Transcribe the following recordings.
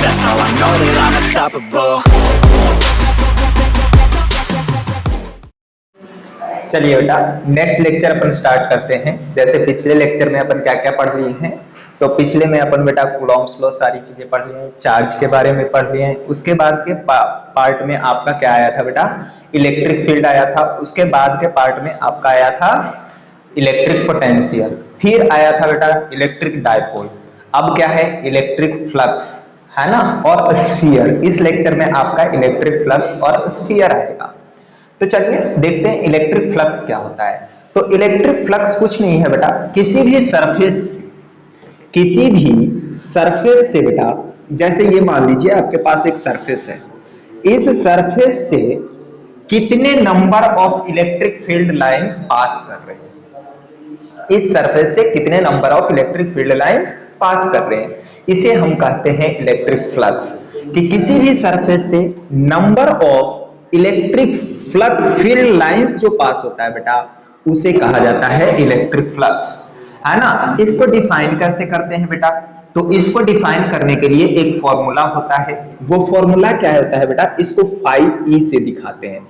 That's how I know that I'm unstoppable. चलिए बेटा next lecture अपन start करते हैं। जैसे पिछले लेक्चर में अपन क्या क्या पढ़ लिए हैं, तो पिछले में अपन बेटा कूलॉम्स लॉ सारी चीजें पढ़ लिए हैं, चार्ज के बारे में पढ़ लिए हैं। उसके बाद के पार्ट में आपका क्या आया था बेटा, इलेक्ट्रिक फील्ड आया था। उसके बाद के पार्ट में आपका आया था इलेक्ट्रिक पोटेंशियल, फिर आया था बेटा इलेक्ट्रिक डायपोल। अब क्या है, इलेक्ट्रिक फ्लक्स, है ना, और स्फीयर। इस लेक्चर में आपका इलेक्ट्रिक फ्लक्स और स्फीयर आएगा। तो चलिए देखते हैं इलेक्ट्रिक फ्लक्स क्या होता है। तो इलेक्ट्रिक फ्लक्स कुछ नहीं है बेटा, किसी भी सरफेस से बेटा, जैसे ये मान लीजिए आपके पास एक सरफेस है, इस सरफेस से कितने number of electric field lines pass कर रहे हैं, इस सरफेस से कितने number of electric field lines pass कर रहे हैं, इसे हम कहते हैं इलेक्ट्रिक फ्लक्स। कि किसी भी सरफेस से number of electric flux field lines जो पास होता है बेटा, उसे कहा जाता है इलेक्ट्रिक फ्लक्स, है ना। इसको डिफाइन कैसे करते हैं बेटा, तो इसको डिफाइन करने के लिए एक फॉर्मूला होता है। वो फॉर्मूला क्या होता है बेटा, इसको फाइव ई से दिखाते हैं।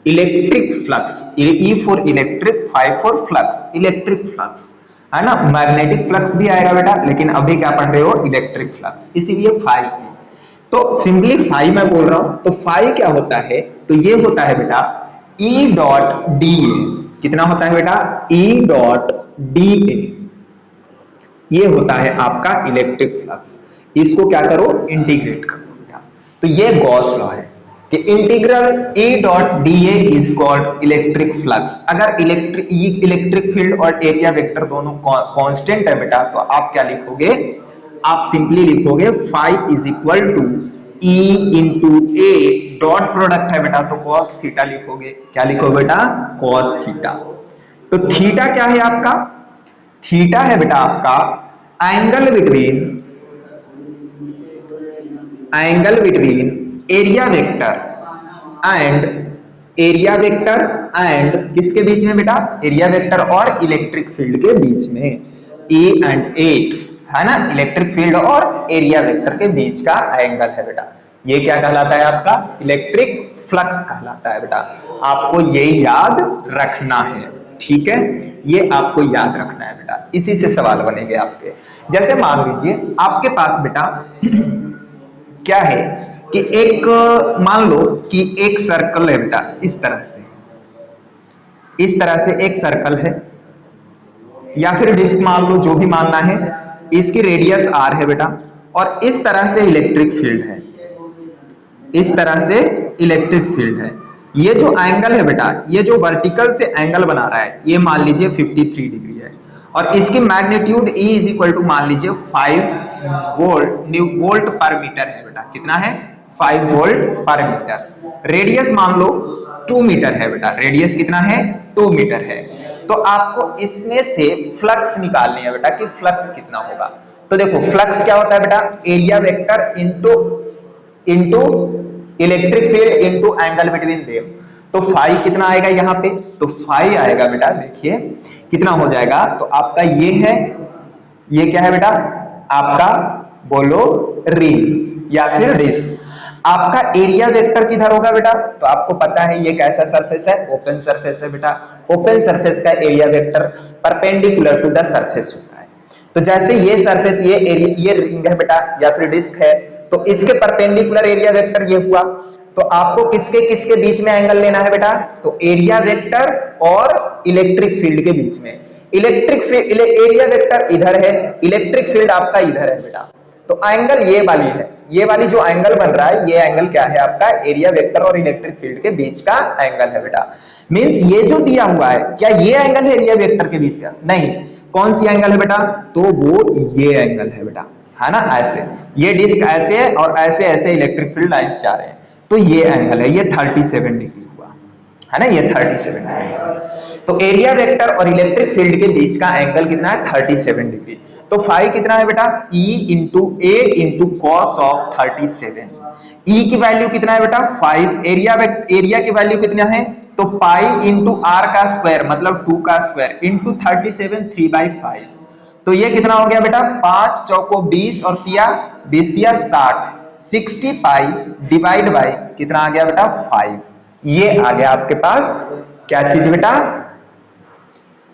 Electric flux, E for electric, five for flux, electric flux, है ना। मैग्नेटिक फ्लक्स भी आएगा बेटा, लेकिन अभी क्या पढ़ रहे हो, इलेक्ट्रिक फ्लक्स, इसीलिए फाइव ई। तो सिंपली फाइव मैं बोल रहा हूं, तो फाइव क्या होता है, तो ये होता है बेटा E डॉट डी ए। कितना होता है बेटा, E डॉट डी ए, ये होता है आपका इलेक्ट्रिक फ्लक्स। इसको क्या करो, इंटीग्रेट कर दो बेटा। तो ये गॉस लॉ है कि integral E dot D A is called electric flux. अगर इलेक्ट्रिक फील्ड और एरिया वेक्टर दोनों कांस्टेंट है बेटा, तो आप क्या लिखोगे, आप सिंपली लिखोगे five is equal to E into A, dot product है बेटा, तो cos थीटा लिखोगे। क्या लिखोगे बेटा, cos थीटा। तो थीटा क्या है आपका, थीटा है बेटा आपका angle between area vector and किसके बीच में बेटा, एरिया वेक्टर और इलेक्ट्रिक फील्ड के बीच में, E एंड ए, है ना, इलेक्ट्रिक फील्ड और एरिया वेक्टर के बीच का एंगल है बेटा। ये क्या कहलाता है आपका, इलेक्ट्रिक फ्लक्स कहलाता है बेटा। आपको ये याद रखना है, ठीक है, ये आपको याद रखना है बेटा। इसी से सवाल बनेंगे आपके। जैसे मान लीजिए आपके पास बेटा क्या है कि एक, मान लो कि एक सर्कल है बेटा, इस तरह से एक सर्कल है, या फिर डिस्क मान लो, जो भी मानना है। इसकी रेडियस r है बेटा, और इस तरह से इलेक्ट्रिक फील्ड है, इस तरह से इलेक्ट्रिक फील्ड है। ये जो एंगल है बेटा, ये जो वर्टिकल से एंगल बना रहा है, ये मान लीजिए 53 डिग्री है, और इसकी magnitude E is equal to मान लीजिए 5 वोल्ट पर मीटर है बेटा। कितना है, 5 वोल्ट पर मीटर। रेडियस मान लो 2 मीटर है बेटा, रेडियस कितना है, 2 मीटर है। तो आपको इसमें से फ्लक्स निकालनी है बेटा कि फ्लक्स कितना होगा। तो देखो फ्लक्स क्या होता है बेटा, area vector into electric field into angle between them. तो फाई कितना आएगा यहाँ पे, तो फाई आएगा बेटा, देखिए कितना हो जाएगा। तो आपका ये है, ये क्या है बेटा, आपका बोलो रिंग या फिर डिस्क। आपका एरिया वेक्टर किधर होगा बेटा, तो आपको पता है ये कैसा सरफेस है, ओपन सरफेस है बेटा। ओपन सरफेस का area vector perpendicular to the surface होता है। तो जैसे ये सरफेस, ये रिंग है बेटा या फिर डिस्क है, तो इसके परपेंडिकुलर एरिया वेक्टर ये हुआ। तो आपको किसके बीच में एंगल लेना है बेटा, तो एरिया वेक्टर और इलेक्ट्रिक फील्ड के बीच में। इलेक्ट्रिक फील्ड, एरिया वेक्टर इधर है, इलेक्ट्रिक फील्ड आपका इधर है बेटा। तो एंगल ये वाली है, ये वाली जो एंगल बन रहा है, ये एंगल क्या है आपका, एरिया वेक्टर और इलेक्ट्रिक फील्ड के बीच का एंगल है बेटा। मींस ये जो दिया हुआ है, क्या ये एंगल है एरिया वेक्टर के बीच का, नहीं। कौन सी एंगल है बेटा, तो वो ये एंगल है बेटा, है ना। ऐसे ये डिस्क ऐसे है और ऐसे ऐसे इलेक्ट्रिक फील्ड लाइंस जा रहे हैं, तो ये एंगल है, ये 37 डिग्री हुआ, है ना, ये 37 डिग्री। तो एरिया वेक्टर और इलेक्ट्रिक फील्ड के बीच का एंगल कितना है, 37 डिग्री। तो फाई कितना है बेटा, E into A into cos of 37। E की वैल्यू कितना है बेटा, 5। एरिया की वैल्यू कितना है, तो पाई इंटू आर का स्क्वायर मतलब 2 का स्क्वायर इंटू 37, 3/5। तो ये कितना हो गया बेटा, 5 चौको 20 और 20 तिया 60, 60 पाई डिवाइड बाई कितना आ गया बेटा 5। ये आ गया आपके पास क्या चीज बेटा,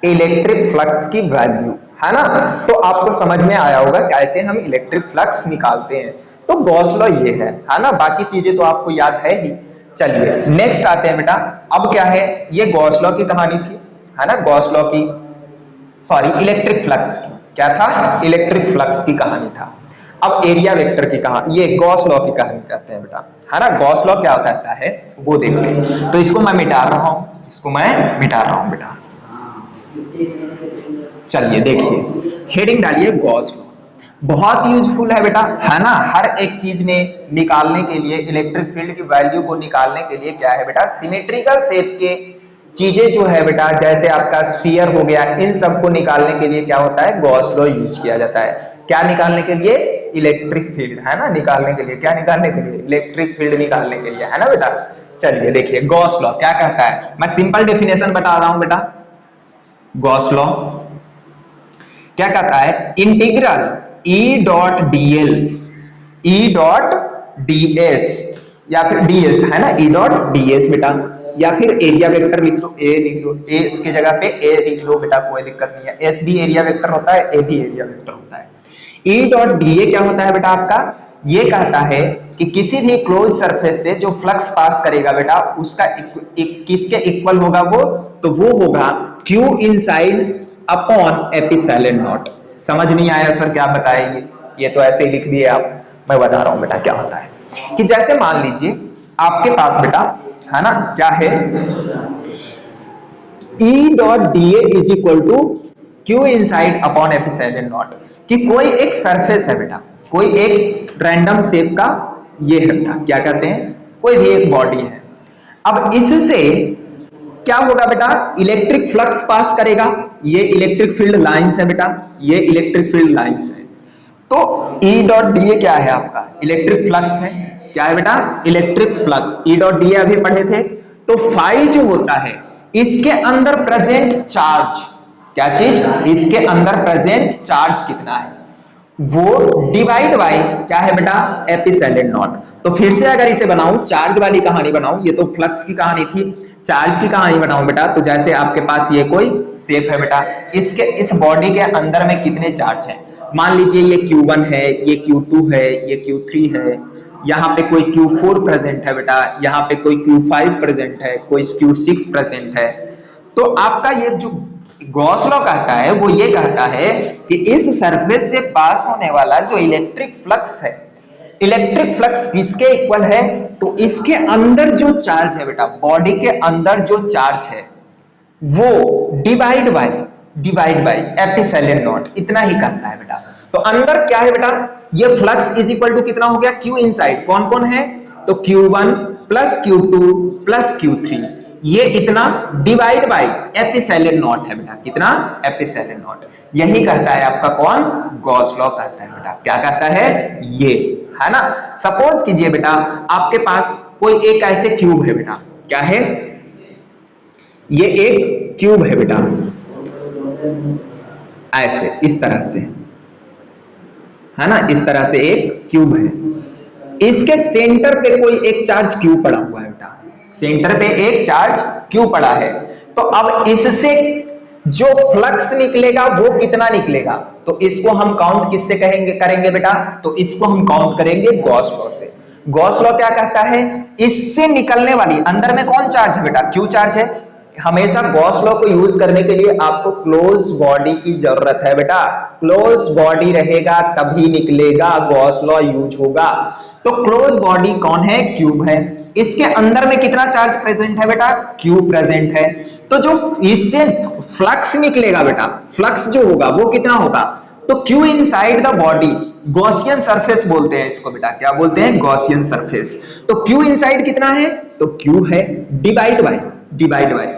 इलेक्ट्रिक फ्लक्स की वैल्यू, है ना। तो आपको समझ में आया होगा कैसे हम इलेक्ट्रिक फ्लक्स निकालते हैं। तो गॉस लॉ ये है ना, बाकी चीजें तो आपको याद है ही। चलिए नेक्स्ट आते हैं बेटा, अब क्या है, ये गॉस लॉ की कहानी थी, है ना, गॉस लॉ की, सॉरी इलेक्ट्रिक फ्लक्स की, क्या था, इलेक्ट्रिक फ्लक्स की कहानी था। अब एरिया वेक्टर की कहानी, ये गॉस लॉ की कहानी कहते हैं बेटा, है ना। गॉस लॉ क्या कहता है वो देखिए, तो इसको मैं मिटा रहा हूं, इसको मैं मिटा रहा हूं बेटा। चलिए देखिए, हेडिंग डालिए गॉस लॉ, बहुत यूजफुल है बेटा, है ना। हर एक चीज में निकालने के लिए, इलेक्ट्रिक फील्ड की वैल्यू को निकालने के लिए क्या है बेटा, सिमेट्रिकल शेप के चीजें जो है बेटा, जैसे आपका स्फीयर हो गया, इन सब को निकालने के लिए क्या होता है, गॉस लॉ यूज किया जाता है। क्या निकालने के लिए, इलेक्ट्रिक फील्ड, है ना, निकालने के लिए, क्या निकालने के लिए, इलेक्ट्रिक फील्ड निकालने के लिए, है ना बेटा। चलिए देखिए गॉस लॉ क्या कहता है, मैं सिंपल डेफिनेशन बता रहा हूं बेटा। गॉस लॉ क्या कहता है, integral E dot dl, E dot ds या फिर ds, है ना, E डॉट ds बेटा, या फिर एरिया वेक्टर लिख दो, A लिख दो, A इसके जगह पे A लिख दो बेटा, कोई दिक्कत नहीं है। S भी एरिया वेक्टर होता है, A भी एरिया वेक्टर होता है। E डॉट da क्या होता है बेटा आपका, ये कहता है कि किसी भी क्लोज सरफेस से जो फ्लक्स पास करेगा बेटा, उसका किसके इक्वल होगा वो, तो वो होगा Q inside upon epsilon not. समझ नहीं आया सर क्या बताएंगे, ये तो ऐसे ही लिख दिए आप, मैं बता रहा हूं बेटा क्या होता है, कि जैसे मान लीजिए आपके पास बेटा, है ना, क्या है, E dot da is equal to Q inside upon epsilon not, कि कोई एक सरफेस है बेटा, कोई एक रैंडम शेप का ये है बेटा, क्या कहते हैं, कोई भी एक बॉडी है। अब इससे क्या होगा बेटा, इलेक्ट्रिक फ्लक्स पास करेगा, ये इलेक्ट्रिक फील्ड लाइंस है बेटा, ये इलेक्ट्रिक फील्ड लाइंस है। तो E डॉट da क्या है आपका, इलेक्ट्रिक फ्लक्स है, क्या है बेटा, electric flux. E dot da अभी पढ़े थे, तो फाई जो होता है, इसके अंदर प्रेजेंट चार्ज, क्या चीज, इसके अंदर प्रेजेंट चार्ज कितना है, वो डिवाइड बाय क्या है बेटा, एप्सिलॉन नॉट। तो फिर से अगर इसे बनाऊं, चार्ज वाली कहानी बनाऊं, ये तो फ्लक्स की कहानी थी, चार्ज की कहानी बनाऊं बेटा, तो जैसे आपके पास ये कोई शेप है बेटा, इसके इस बॉडी के अंदर में कितने चार्ज हैं, मान लीजिए ये Q1 है, ये Q2 है, ये Q3 है, यहाँ पे कोई Q4 प्रेजेंट है बेटा, यहाँ पे कोई Q5 प्रेजेंट है, कोई Q6 प्रेजेंट है। तो आपका ये जो गॉस लॉ कहता है वो ये कहता है कि इस सरफेस से पास होने वाला जो इलेक्ट्रिक फ्लक्स है, इलेक्ट्रिक फ्लक्स किसके इक्वल है, तो इसके अंदर जो चार्ज है बेटा, बॉडी के अंदर जो चार्ज है वो डिवाइड बाय एप्सिलॉन नॉट, इतना ही कहता है बेटा। तो अंदर क्या है बेटा, ये फ्लक्स इज इक्वल टू कितना हो गया, Q इनसाइड, कौन कौन है, तो Q1 plus Q2 plus Q3, ये इतना डिवाइड बाय एप्सिलॉन नॉट है बेटा, कितना, एप्सिलॉन नॉट। यही कहता है आपका कौन, गॉस लॉ कहता है बेटा, क्या कहता है ये, है ना। सपोज कीजिए बेटा आपके पास कोई एक ऐसे क्यूब है बेटा, क्या है, ये एक क्यूब है बेटा, ऐसे इस तरह से, है ना, इस तरह से एक क्यूब है, इसके सेंटर पे कोई एक चार्ज क्यू पड़ा हुआ है बेटा, सेंटर पे एक चार्ज क्यू पड़ा है। तो अब इससे जो फ्लक्स निकलेगा वो कितना निकलेगा, तो इसको हम काउंट किससे करेंगे बेटा, तो इसको हम काउंट करेंगे गॉस लॉ से। गॉस लॉ क्या कहता है, इससे निकलने वाली, अंदर में कौन चार्ज है बेटा, क्यू चार्ज है। हमेशा गॉस लॉ को यूज करने के लिए आपको क्लोज बॉडी की जरूरत है बेटा, क्लोज बॉडी रहेगा तभी निकलेगा, गॉस लॉ यूज होगा। तो क्लोज बॉडी कौन है, क्यूब है, इसके अंदर में कितना चार्ज प्रेजेंट है बेटा, क्यू प्रेजेंट है। तो जो इससे फ्लक्स निकलेगा बेटा, फ्लक्स जो होगा वो कितना होगा, तो Q inside the body, Gaussian surface बोलते हैं इसको बेटा, क्या बोलते हैं, गॉसियन सरफेस। तो Q इनसाइड कितना है, तो Q है डिवाइड बाय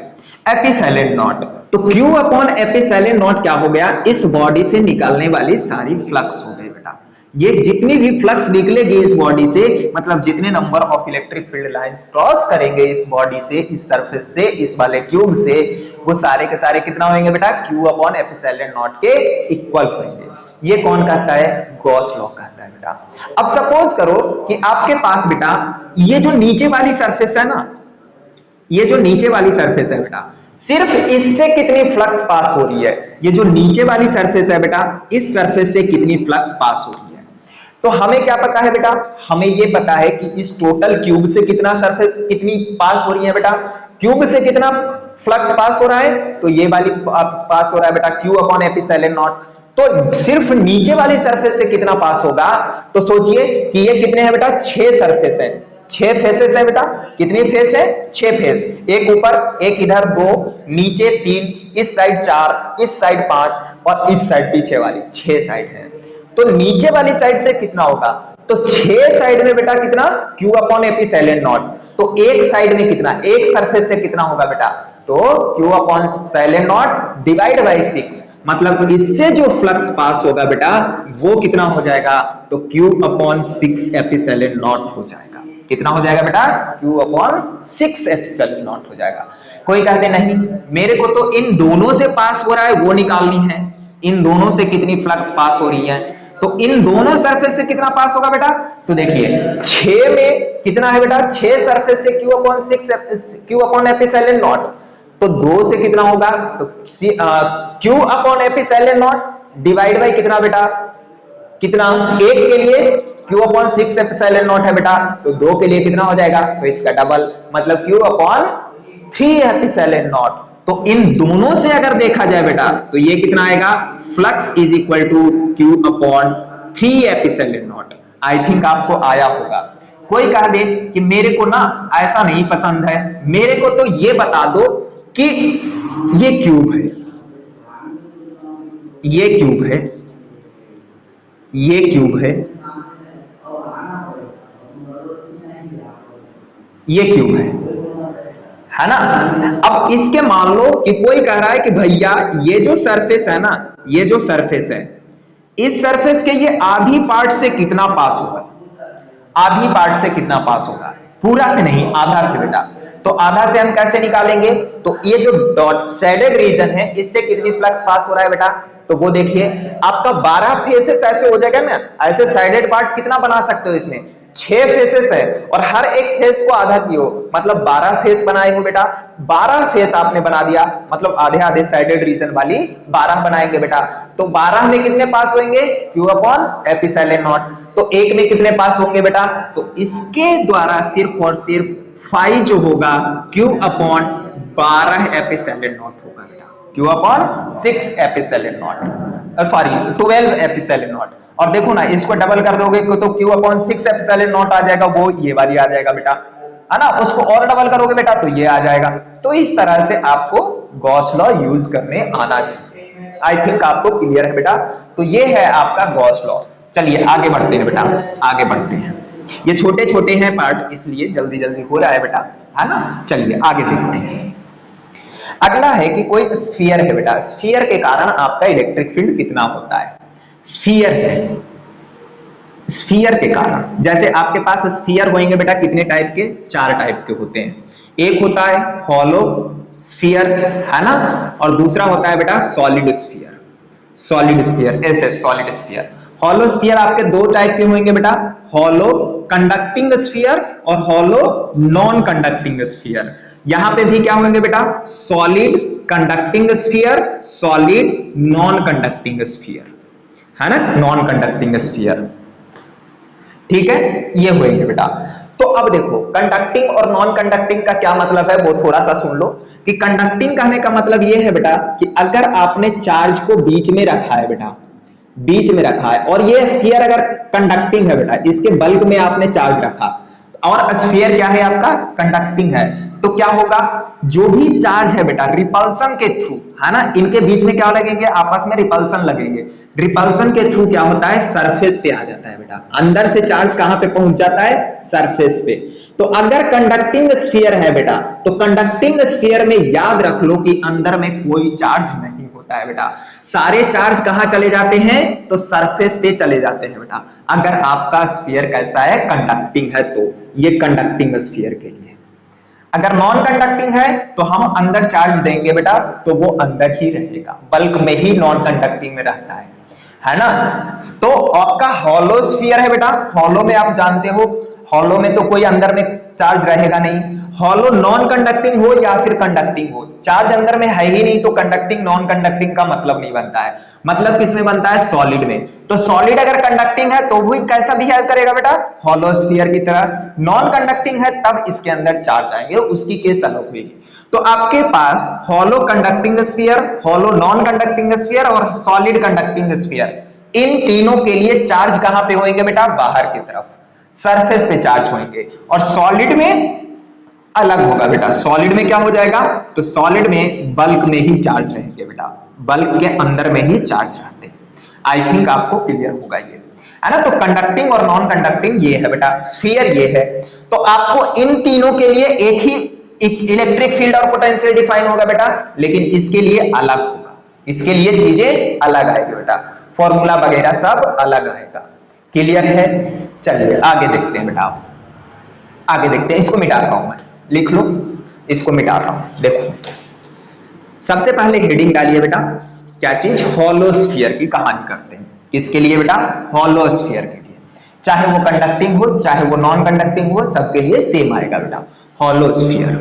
एप्सिलॉन नॉट। तो Q अपॉन एप्सिलॉन नॉट क्या हो गया, इस बॉडी से निकलने वाली सारी फ्लक्स हो गई बेटा। ये जितनी भी फ्लक्स निकलेगी इस बॉडी से, मतलब जितने number of electric field lines cross करेंगे इस बॉडी से, इस सरफेस से, इस वाले क्यूब से, वो सारे के सारे कितना होंगे बेटा, Q अपॉन एप्सिलॉन नॉट के इक्वल होंगे। ये कौन कहता है? गॉस लॉ कहता है बेटा। अब सपोज करो कि आपके पास बेटा ये जो नीचे वाली सरफेस है ना, ये जो नीचे वाली सरफेस है बेटा, सिर्फ इससे कितनी फ्लक्स पास हो रही है? ये जो नीचे वाली सरफेस है बेटा, इस सरफेस से कितनी फ्लक्स पास हो रही है? तो हमें क्या पता है बेटा? हमें ये पता है कि इस टोटल क्यूब से कितना सरफेस कितनी पास हो रही है बेटा? क्यूब से कितना फ्लक्स पास हो रहा है? तो ये वाली पास हो रहा है बेटा Q अपॉन एप्सिलॉन नॉट। तो सिर्फ नीचे वाली सरफेस से कितना पास होगा? तो सोचिए कि ये कितने हैं बेटा? 6 सरफेस है, 6 फेसेस है बेटा। कितनी फेस है? 6 फेस, एक ऊपर एक इधर 2, नीचे 3, इस साइड 4, इस साइड 5 और इस साइड पीछे वाली 6 साइड है। तो नीचे वाली साइड से कितना होगा? तो 6 साइड में बेटा कितना? Q upon epsilon not. तो एक साइड में कितना? एक सरफेस से कितना होगा बेटा? तो Q upon epsilon not divide by 6, मतलब इससे जो फ्लक्स पास होगा बेटा वो कितना हो जाएगा? तो Q अपॉन 6 एप्सिलॉन नॉट हो जाएगा। कितना हो जाएगा बेटा? Q अपॉन 6 एप्सिलॉन नॉट हो जाएगा। कोई कहते नहीं मेरे को तो इन दोनों से पास हो रहा है वो निकालनी है, इन दोनों से कितनी फ्लक्स पास हो रही है? तो इन दोनों सरफेस से कितना पास होगा बेटा? तो देखिए 6 में कितना है बेटा? 6 सरफेस से Q upon 6 Q upon epsilon not, तो 2 से कितना होगा? तो Q upon epsilon not divide by कितना बेटा? कितना? 1 के लिए Q अपॉन 6 एप्सिलॉन नॉट है बेटा, तो 2 के लिए कितना हो जाएगा? तो इसका डबल, मतलब Q अपॉन 3 एप्सिलॉन नॉट। तो इन दोनों से अगर देखा जाए बेटा तो ये कितना आएगा? Flux is equal to Q upon 3 epsilon not. I think आपको आया होगा। कोई कह दे कि मेरे को ना ऐसा नहीं पसंद है, मेरे को तो ये बता दो कि ये क्यूब है, ये क्यूब है, ये क्यूब है, ये क्यूब है ना? अब इसके मान लो कि कोई कह रहा है कि भैया ये जो सरफेस है ना, ये जो सरफेस है, इस सरफेस के ये आधी पार्ट से कितना पास होगा? आधी पार्ट से कितना पास होगा? पूरा से नहीं, आधा से बेटा। तो आधा से हम कैसे निकालेंगे? तो ये जो डॉट शेडेड रीजन है इससे कितनी फ्लक्स पास हो रहा है बेटा? तो वो देखिए आपका 12 फेसेस ऐसे हो जाएगा ना, ऐसे साइडेड पार्ट कितना बना सकते हो? इसमें 6 फेसेस है और हर एक फेस को आधा कियो, मतलब 12 फेस बनाए हो बेटा। 12 फेस आपने बना दिया, मतलब आधे आधे साइडेड रीजन वाली 12 बनाएंगे बेटा। तो 12 में कितने पास होंगे? Q upon epsilon not. तो एक में कितने पास होंगे बेटा? तो इसके द्वारा सिर्फ और सिर्फ फाई जो होगा Q अपॉन 12 एप्सिलॉन नॉट होगा बेटा, Q upon 6 epsilon not, sorry 12 epsilon not. और देखो ना इसको डबल कर दोगे तो Q अपॉन 6 एप्सिलॉन नॉट आ जाएगा, वो ये वाली आ जाएगा बेटा, है ना? उसको और डबल करोगे बेटा तो ये आ जाएगा। तो इस तरह से आपको गॉस लॉ यूज करने आना चाहिए। आई थिंक आपको क्लियर है बेटा। तो ये है आपका गॉस लॉ। चलिए आगे बढ़ते हैं बेटा, आगे बढ़ते हैं। ये छोटे छोटे हैं पार्ट इसलिए जल्दी जल्दी हो रहा है बेटा, है ना? चलिए आगे देखते हैं। अगला है कि कोई स्फीयर है बेटा, स्फीयर के कारण आपका इलेक्ट्रिक फील्ड कितना होता है? स्फीयर है, स्फीयर के कारण जैसे आपके पास स्फीयर होंगे बेटा कितने टाइप के? 4 टाइप के होते हैं। एक होता है हॉलो स्फीयर, है ना? और दूसरा होता है बेटा solid sphere, solid sphere, SS solid sphere. Hollow sphere आपके 2 टाइप के होंगे बेटा, हॉलो कंडक्टिंग स्फीयर और हॉलो नॉन कंडक्टिंग स्फीयर। यहां पे भी क्या होंगे बेटा? Solid conducting sphere, solid non conducting sphere, है ना? नॉन कंडक्टिंग स्फीयर, ठीक है? ये होंगे बेटा। तो अब देखो कंडक्टिंग और नॉन कंडक्टिंग का क्या मतलब है वो थोड़ा सा सुन लो। कि कंडक्टिंग कहने का मतलब ये है बेटा कि अगर आपने चार्ज को बीच में रखा है बेटा, बीच में रखा है, और ये स्फीयर अगर कंडक्टिंग है बेटा, इसके बल्क में आपने चार्ज रखा और स्फीयर क्या है आपका? कंडक्टिंग है, तो क्या होगा? जो भी चार्ज है बेटा रिपल्सन के थ्रू, है ना? इनके बीच में क्या लगेंगे? आपस में रिपल्सन लगेंगे। रिपल्सन के थ्रू क्या होता है? सरफेस पे आ जाता है बेटा। अंदर से चार्ज कहां पे पहुंच जाता है? सरफेस पे। तो अगर कंडक्टिंग स्फीयर है बेटा, तो कंडक्टिंग स्फीयर में याद रख लो कि अंदर में कोई चार्ज नहीं होता है बेटा। सारे चार्ज कहां चले जाते हैं? तो सरफेस पे चले जाते हैं बेटा। अगर आपका स्फीयर कैसा है? कंडक्टिंग है, तो ये कंडक्टिंग स्फीयर के लिए। अगर नॉन कंडक्टिंग है तो हम अंदर चार्ज देंगे बेटा तो वो अंदर ही रहेगा, बल्क में ही नॉन कंडक्टिंग में रहता है। है ना। तो आपका हॉलो स्फीयर है बेटा, हॉलो में आप जानते हो हॉलो में तो कोई अंदर में चार्ज रहेगा नहीं, हॉलो नॉन कंडक्टिंग हो या फिर कंडक्टिंग हो, चार्ज अंदर में है ही नहीं तो कंडक्टिंग नॉन कंडक्टिंग का मतलब नहीं बनता है। मतलब किस में बनता है, सॉलिड में। तो सॉलिड अगर कंडक्टिंग है तो वो कैसा बिहेव करेगा बेटा, हॉलो स्फीयर की तरह। नॉन कंडक्टिंग है तब इसके अंदर चार्ज आएंगे, उसकी केस अलग होगी। तो आपके पास hollow conducting sphere, hollow non conducting sphere और सॉलिड कंडक्टिंग स्फीयर, इन तीनों के लिए चार्ज कहां पे होंगे बेटा, बाहर की तरफ सरफेस पे चार्ज होंगे। और सॉलिड में अलग होगा बेटा, सॉलिड में क्या हो जाएगा, तो सॉलिड में बल्क में ही चार्ज रहेंगे बेटा, बल्क के अंदर में ही चार्ज रहते हैं। आई थिंक आपको क्लियर होगा ये, है ना। तो कंडक्टिंग और नॉन कंडक्टिंग ये है बेटा, स्फीयर ये है। तो आपको इन तीनों के लिए एक ही इलेक्ट्रिक फील्ड और पोटेंशियल डिफाइन होगा बेटा, लेकिन इसके लिए अलग होगा, इसके लिए चीजें अलग आएगी बेटा, फॉर्मूला वगैरह सब अलग आएगा। क्लियर है, चलिए आगे देखते हैं बेटा, आगे देखते हैं। इसको मिटा रहा हूं मैं, लिख लो, इसको मिटा रहा हूं। देखो सबसे पहले हेडिंग डालिए बेटा, क्या चीज, हॉलो स्फीयर की कहानी करते हैं। किसके लिए बेटा, हॉलो स्फीयर के लिए, चाहे वो कंडक्टिंग हो चाहे वो नॉन कंडक्टिंग हो, सबके लिए सेम आएगा बेटा, हॉलो स्फीयर।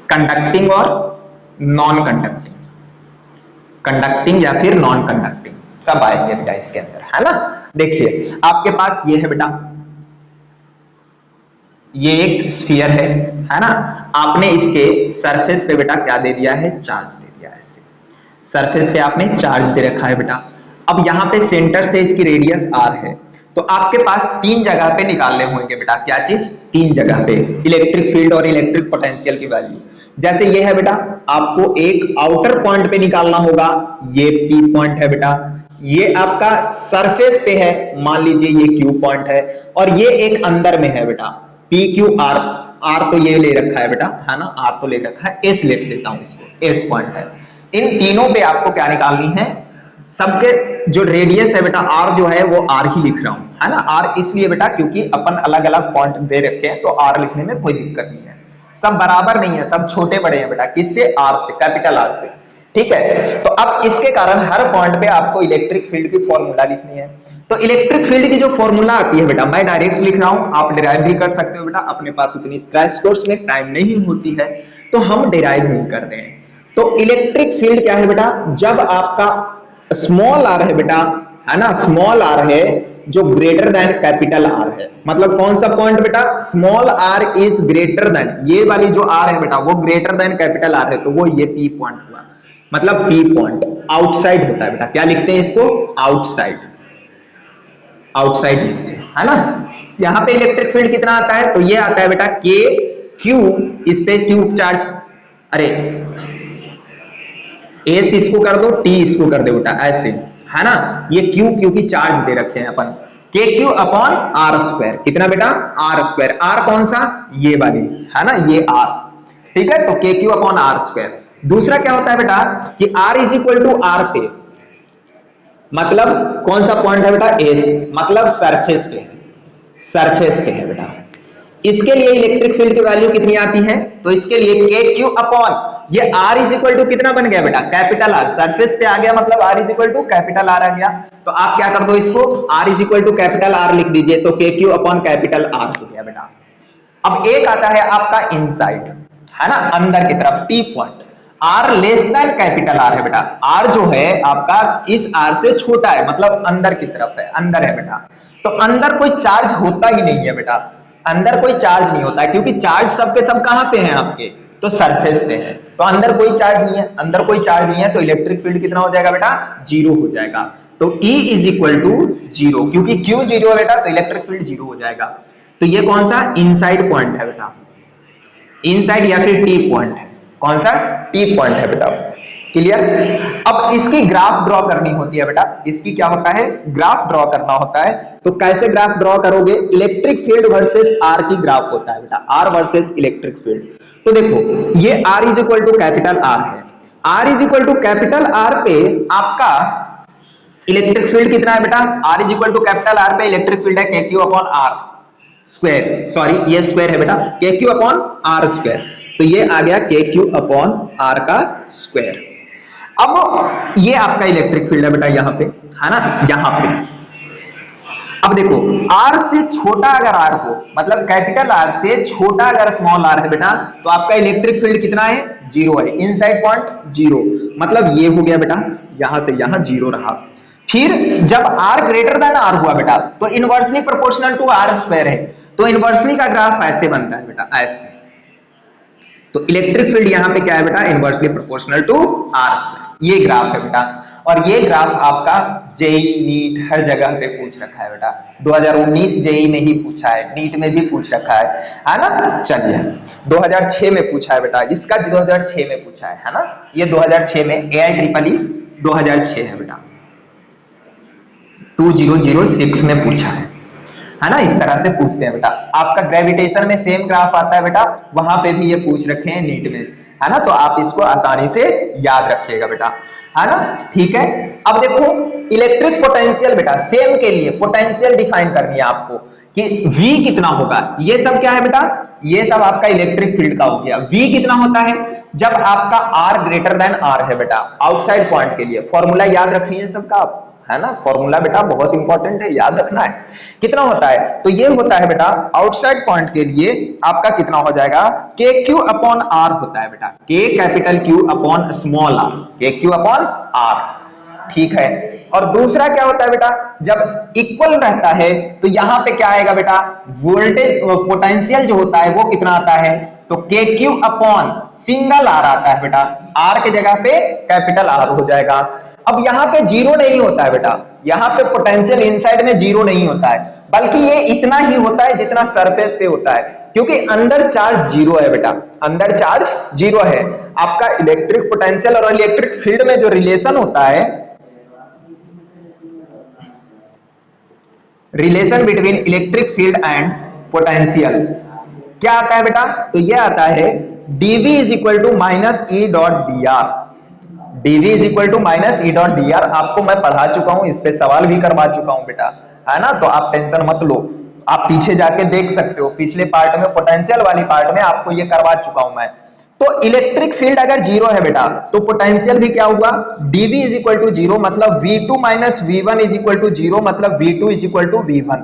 कंडक्टिंग और नॉन कंडक्टिंग, कंडक्टिंग या फिर नॉन कंडक्टिंग सब आएंगे बेटा इसके अंदर, है ना। देखिए आपके पास ये है बेटा, ये एक स्फीयर है ना। आपने इसके सरफेस पे बेटा क्या दे दिया है, चार्ज दे दिया है, ऐसे सरफेस पे आपने चार्ज दे रखा है बेटा। अब यहाँ पे सेंटर से इसकी रेडियस r है, तो आपके पास तीन जगह पे निकालने होंगे बेटा, क्या चीज, तीन जगह पे इलेक्ट्रिक फील्ड और इलेक्ट्रिक पोटेंशियल की वैल्यू। जैसे ये है बेटा, आपको एक आउटर पॉइंट पे निकालना होगा, ये P पॉइंट है बेटा, ये आपका सरफेस पे है, मान लीजिए ये Q पॉइंट है, और ये एक अंदर में है बेटा, P Q R, R तो ये ले रखा है बेटा, है ना, R तो ले रखा है, S लिख देता हूं इसको, S पॉइंट है। इन तीनों पे आपको क्या निकालनी है, सबके जो रेडियस है बेटा R जो है वो R ही लिख रहा हूं, है ना। R इसलिए बेटा क्योंकि अपन अलग अलग पॉइंट दे रखे हैं, तो R लिखने में कोई दिक्कत नहीं है, सब बराबर नहीं है, सब छोटे बड़े हैं बेटा, किससे, R से, कैपिटल R से, ठीक है। तो अब इसके कारण हर पॉइंट पे आपको इलेक्ट्रिक फील्ड की फॉर्मूला लिखनी है। तो इलेक्ट्रिक फील्ड की जो फॉर्मूला आती है बेटा, मैं डायरेक्ट लिख रहा हूं, आप डिराइव भी कर सकते हो बेटा, अपने पास उतनी क्रैश कोर्स में टाइम नहीं होती है तो हम डिराइव नहीं कर रहे हैं। तो इलेक्ट्रिक फील्ड क्या है बेटा, जब आपका स्मॉल r है बेटा, है ना, स्मॉल r है जो ग्रेटर देन कैपिटल R है, मतलब कौन सा पॉइंट बेटा, small r is greater than, ये वाली जो R है बेटा वो ग्रेटर देन कैपिटल R है, तो वो ये P पॉइंट हुआ, मतलब P पॉइंट आउटसाइड होता है बेटा, क्या लिखते हैं इसको, आउटसाइड, आउटसाइड लिखते हैं, है ना। यहां पे इलेक्ट्रिक फील्ड कितना आता है, तो ये आता है बेटा K Q, इस पे Q चार्ज, अरे S इसको कर दो, T इसको कर दो बेटा, ऐसे, है ना। ये Q क्योंकि चार्ज दे रखे हैं अपन, KQ अपॉन R स्क्वायर, कितना बेटा, R स्क्वायर, R कौन सा, ये वाली, है ना, ये R, ठीक है। तो KQ अपॉन R स्क्वायर। दूसरा क्या होता है बेटा कि R is equal to R पे, मतलब कौन सा पॉइंट है बेटा, S, मतलब सरफेस पे है, सरफेस पे है बेटा। इसके लिए इलेक्ट्रिक फील्ड की वैल्यू कितनी आती है, तो इसके लिए KQ अपॉन, ये R इज इक्वल टू कितना बन गया बेटा, कैपिटल R, सरफेस पे आ गया मतलब R is equal to capital R आ गया। तो आप क्या कर दो, इसको R is equal to capital R लिख दीजिए, तो KQ अपॉन कैपिटल R हो गया बेटा। अब एक आता है आपका इनसाइड, है ना, अंदर की तरफ, T point, R less than capital R है बेटा, R जो है आपका इस R से छोटा है, मतलब अंदर की तरफ है, अंदर है बेटा। तो अंदर कोई चार्ज होता ही नहीं है बेटा, अंदर कोई चार्ज नहीं होता है, क्योंकि चार्ज सब के सब कहां पे हैं आपके, तो सरफेस पे है, तो अंदर कोई चार्ज नहीं है, अंदर कोई चार्ज नहीं है, तो इलेक्ट्रिक फील्ड कितना हो जाएगा बेटा, जीरो हो जाएगा। तो E is equal to zero, क्योंकि Q जीरो है बेटा, तो इलेक्ट्रिक फील्ड जीरो हो जाएगा। तो ये कौन सा इनसाइड पॉइंट है बेटा, इनसाइड या फिर T पॉइंट है, कौन सा, T पॉइंट है बेटा। क्लियर। अब इसकी ग्राफ ड्रॉ करनी होती है बेटा, इसकी क्या होता है, ग्राफ ड्रॉ करना होता है। तो कैसे ग्राफ ड्रॉ करोगे, इलेक्ट्रिक फील्ड वर्सेस R की ग्राफ होता है बेटा, R वर्सेस इलेक्ट्रिक फील्ड। तो देखो ये R is equal to capital R है, R is equal to capital R पे आपका इलेक्ट्रिक फील्ड कितना है बेटा, R is equal to capital R पे इलेक्ट्रिक फील्ड है KQ upon R square, sorry ये स्क्वायर है बेटा, KQ अपॉन R स्क्वायर, तो ये आ गया KQ अपॉन R का स्क्वायर। अब ये आपका इलेक्ट्रिक फील्ड है बेटा यहाँ पे, है ना, यहाँ पे। अब देखो R से छोटा अगर R हो, मतलब कैपिटल R से छोटा अगर स्मॉल r है बेटा, तो आपका इलेक्ट्रिक फील्ड कितना है, 0 है, इनसाइड पॉइंट 0, मतलब ये हो गया बेटा, यहां से यहां 0 रहा। फिर जब r ग्रेटर देन r हुआ बेटा, तो inversely proportional to r square है, तो इनवर्सली का ग्राफ ऐसे बनता है बेटा, ऐसे। तो इलेक्ट्रिक फील्ड यहां पे क्या है बेटा, inversely proportional to r square, ये ग्राफ है बेटा। और ये ग्राफ आपका जेई नीट हर जगह पे पूछ रखा है बेटा, 2019 जेई में ही पूछा है, नीट में भी पूछ रखा है ना। चलिए 2006 में पूछा है बेटा, इसका 2006 में पूछा है ना, ये 2006 में AIEEE 2006 है बेटा, 2006 में पूछा है ना। इस तरह से पूछते हैं बेटा। आपका ग्रेविटेशन में सेम ग्राफ आता है बेटा, वहां पे भी ये पूछ रखे हैं नीट में, है ना, तो आप इसको आसानी से याद रखिएगा बेटा, है ना, ठीक है। अब देखो इलेक्ट्रिक पोटेंशियल बेटा, सेम के लिए पोटेंशियल डिफाइन करनी है आपको कि V कितना होगा। ये सब क्या है बेटा, ये सब आपका इलेक्ट्रिक फील्ड का हो गया। V कितना होता है जब आपका R ग्रेटर देन R है बेटा, आउटसाइड पॉइंट के लिए। फॉर्मूला याद रखनी है सबका आप, है ना, फॉर्मूला बेटा बहुत इंपॉर्टेंट है, याद रखना है। कितना होता है, तो ये होता है बेटा आउटसाइड पॉइंट के लिए आपका कितना हो जाएगा, KQ अपॉन R होता है बेटा, K capital Q upon small r, KQ upon R, ठीक है। और दूसरा क्या होता है बेटा, जब इक्वल रहता है तो यहां पे क्या आएगा बेटा, वोल्टेज पोटेंशियल जो होता है वो कितना आता है, तो KQ अपॉन सिंगल R आता है बेटा, R के जगह पे कैपिटल R हो जाएगा। अब यहाँ पे 0 नहीं होता है बेटा, यहाँ पे पोटेंशियल इनसाइड में 0 नहीं होता है, बल्कि ये इतना ही होता है जितना सरफेस पे होता है, क्योंकि अंदर चार्ज 0 है बेटा, अंदर चार्ज 0 है। आपका इलेक्ट्रिक पोटेंशियल और इलेक्ट्रिक फील्ड में जो रिलेशन होता है, relation between electric field and potential, क्या आता है बेटा, तो ये आता है dV is equal to minus E dot D R, dV is equal to minus E dot D R. आपको मैं पढ़ा चुका हूं, इस पे सवाल भी करवा चुका हूं बेटा, है ना, तो आप टेंशन मत लो, आप पीछे जाके देख सकते हो, पिछले पार्ट में पोटेंशियल वाली पार्ट में आपको ये करवा चुका हूं मैं। तो इलेक्ट्रिक फील्ड अगर 0 है बेटा, तो पोटेंशियल भी क्या हुआ, dV इज इक्वल टू 0, मतलब V2 minus V1 is equal to 0, मतलब V2 is equal to V1।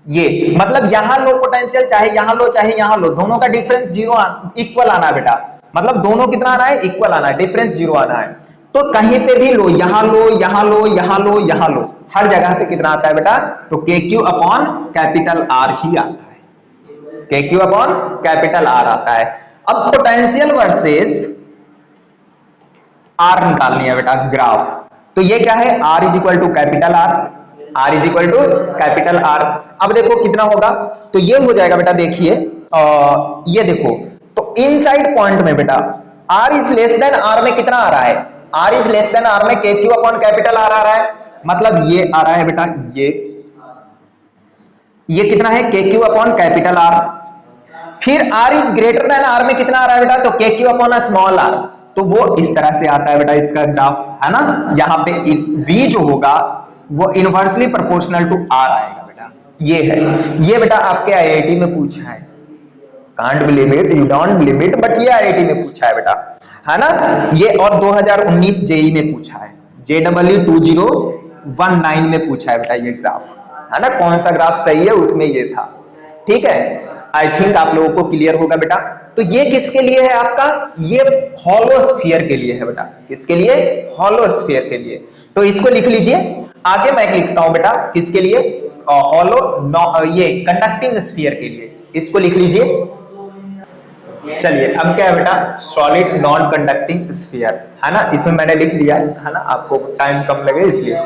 ये मतलब यहां लो पोटेंशियल, चाहे यहां लो चाहे यहां लो, दोनों का डिफरेंस 0 इक्वल आना है बेटा, मतलब दोनों कितना आना है, इक्वल आना है, डिफरेंस 0 आना है। तो कहीं पे भी लो, यहां लो यहां लो यहां लो यहां लो, हर जगह पे कितना आता है बेटा, तो KQ अपॉन कैपिटल R ही आता है, KQ अपॉन कैपिटल R आता है। अब पोटेंशियल वर्सेस R निकालनी है बेटा, ग्राफ। तो ये क्या है, R is equal to capital R, R is equal to capital R। अब देखो कितना होगा, तो ये हो जाएगा बेटा, देखिए ये देखो, तो इनसाइड पॉइंट में बेटा R is less then R में कितना आ रहा है, R is less then R में KQ अपॉन कैपिटल R आ रहा है, मतलब ये आ रहा है बेटा, ये कितना है, KQ अपॉन कैपिटल R। फिर R is greater then R में कितना आ रहा है बेटा, तो KQ अपॉन स्मॉल r, तो वो इस तरह से आता है बेटा इसका ग्राफ, है ना। यहाँ पे V जो होगा वो इनवर्सली प्रोपोर्शनल टू R आएगा बेटा, ये है, ये बेटा आपके IIT में पूछा है, can't believe it, you don't believe it, but ये IIT में पूछा है बेटा, है ना। ये और 2019 जेई में पूछा है, JEE 2019 में पूछा है बेटा ये ग्राफ, है ना। कौन सा ग्राफ सही है उसमें ये था, ठीक है। आई थिंक आप लोगों को क्लियर होगा बेटा। तो ये किसके लिए है आपका, ये हॉलो स्फीयर के लिए है बेटा, किसके लिए, हॉलो स्फीयर के लिए। तो इसको लिख लीजिए, आगे मैं लिखता हूं बेटा, किसके लिए, हॉलो, ये कंडक्टिंग स्फीयर के लिए, इसको लिख लीजिए। चलिए अब क्या है बेटा, सॉलिड नॉन कंडक्टिंग स्फीयर, है ना, इसमें मैंने लिख दिया है ना, आपको टाइम कम लगे इसलिए।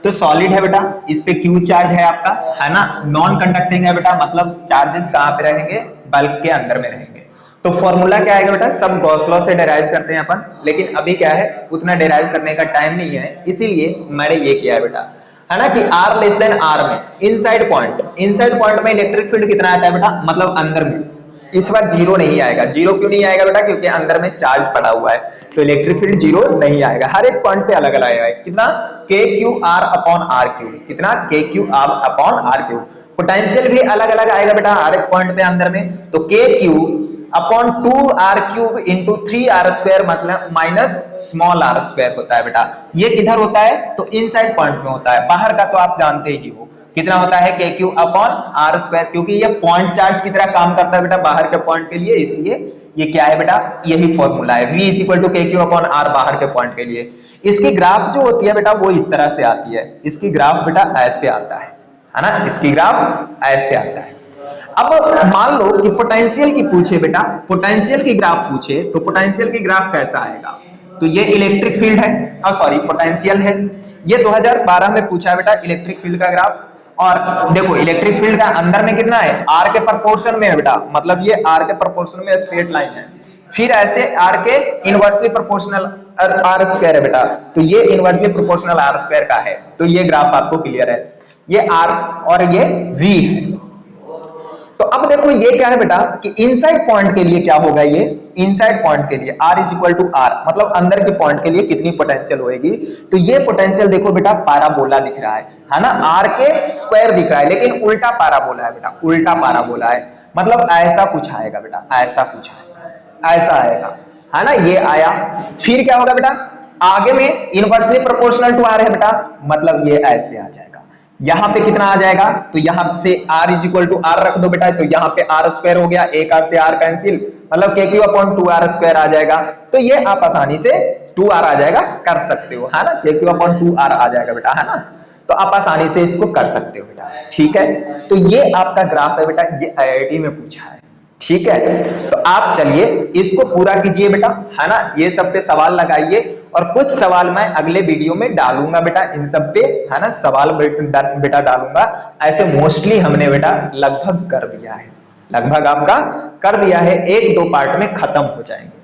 तो सॉलिड है बेटा, इस पे Q चार्ज है आपका, है ना, नॉन कंडक्टिंग है बेटा, मतलब चार्जेस कहां पे रहेंगे, बल्ब के अंदर में रहेंगे। तो फॉर्मूला क्या आएगा बेटा, सब गॉस लॉ से डिराइव करते हैं अपन, लेकिन अभी क्या है उतना डिराइव करने का टाइम नहीं है, इसीलिए मैंने ये किया है बेटा, है ना, कि R लेस देन R में इनसाइड पॉइंट में इलेक्ट्रिक फील्ड कितना आता है बेटा, मतलब अंदर में, इस बार 0 नहीं आएगा। 0 क्यों नहीं आएगा बेटा, क्योंकि अंदर में चार्ज पड़ा हुआ है, तो इलेक्ट्रिक फील्ड 0 नहीं आएगा। हर एक पॉइंट पे अलग अलग आएगा, कितना, KQR अपॉन RQ, कितना, KQR अपॉन RQ। पोटेंशियल भी अलग अलग आएगा बेटा हर एक पॉइंट पे अंदर में, तो KQ upon 2r³ into 3r² मतलब माइनस स्मॉल r² होता है बेटा। ये किधर होता है? तो इनसाइड पॉइंट में होता है। बाहर का तो आप जानते ही हो कितना होता है kq अपॉन r², क्योंकि ये पॉइंट चार्ज की तरह काम करता है बेटा बाहर के पॉइंट के लिए, इसलिए ये क्या है बेटा, यही फॉर्मूला है v is equal to kq upon r बाहर के पॉइंट के लिए। इसकी ग्राफ जो होती है बेटा वो इस तरह से आती है, इसकी ग्राफ बेटा ऐसे आता है ना, इसकी ग्राफ ऐसे आता है। अब मान लो कि पोटेंशियल की पूछे बेटा, पोटेंशियल की ग्राफ पूछे तो पोटेंशियल की ग्राफ कैसा आएगा? तो ये इलेक्ट्रिक फील्ड है, सॉरी पोटेंशियल है, ये 2012 में पूछा है बेटा इलेक्ट्रिक फील्ड का ग्राफ। और देखो इलेक्ट्रिक फील्ड का अंदर में कितना है, आर के प्रोपोर्शन में है बेटा, मतलब ये आर के प्रोपोर्शन में स्ट्रेट लाइन है, फिर ऐसे आर के इनवर्सली प्रोपोर्शनल r² है बेटा, तो ये इनवर्सली प्रोपोर्शनल r² का है। तो ये ग्राफ आपको क्लियर है, ये r और ये v है। तो अब देखो ये क्या है बेटा कि इनसाइड पॉइंट के लिए क्या होगा, ये इनसाइड पॉइंट के लिए r is equal to R, मतलब अंदर के पॉइंट के लिए कितनी पोटेंशियल होएगी। तो ये पोटेंशियल देखो बेटा पैराबोला दिख रहा है ना, आर के स्क्वायर दिख रहा है, लेकिन उल्टा पैराबोला है बेटा, उल्टा पैराबोला है, मतलब ऐसा कुछ आएगा बेटा, ऐसा कुछ आएगा, ऐसा आएगा, है ना, ये आया। फिर क्या होगा बेटा, आगे में इनवर्सली प्रोपोर्शनल टू आर है बेटा, मतलब ये ऐसे आ जाएगा। यहां पे कितना आ जाएगा, तो यहां से r is equal to R रख दो बेटा, तो यहां पे r² हो गया, एक r से r कैंसिल, मतलब kq अपॉन 2r² आ जाएगा। तो ये आप आसानी से 2r आ जाएगा कर सकते हो, है ना, kq अपॉन 2r आ जाएगा बेटा, है ना, तो आप आसानी से इसको कर सकते हो बेटा, ठीक है। तो ये आपका ग्राफ है बेटा, ये IIT में पूछा है, ठीक है। तो आप चलिए इसको पूरा कीजिए बेटा, है ना, ये सब पे सवाल लगाइए, और कुछ सवाल मैं अगले वीडियो में डालूंगा बेटा इन सब पे, है ना, सवाल बेटा डालूंगा। ऐसे मोस्टली हमने बेटा लगभग कर दिया है, लगभग आपका कर दिया है, एक दो पार्ट में खत्म हो जाएंगे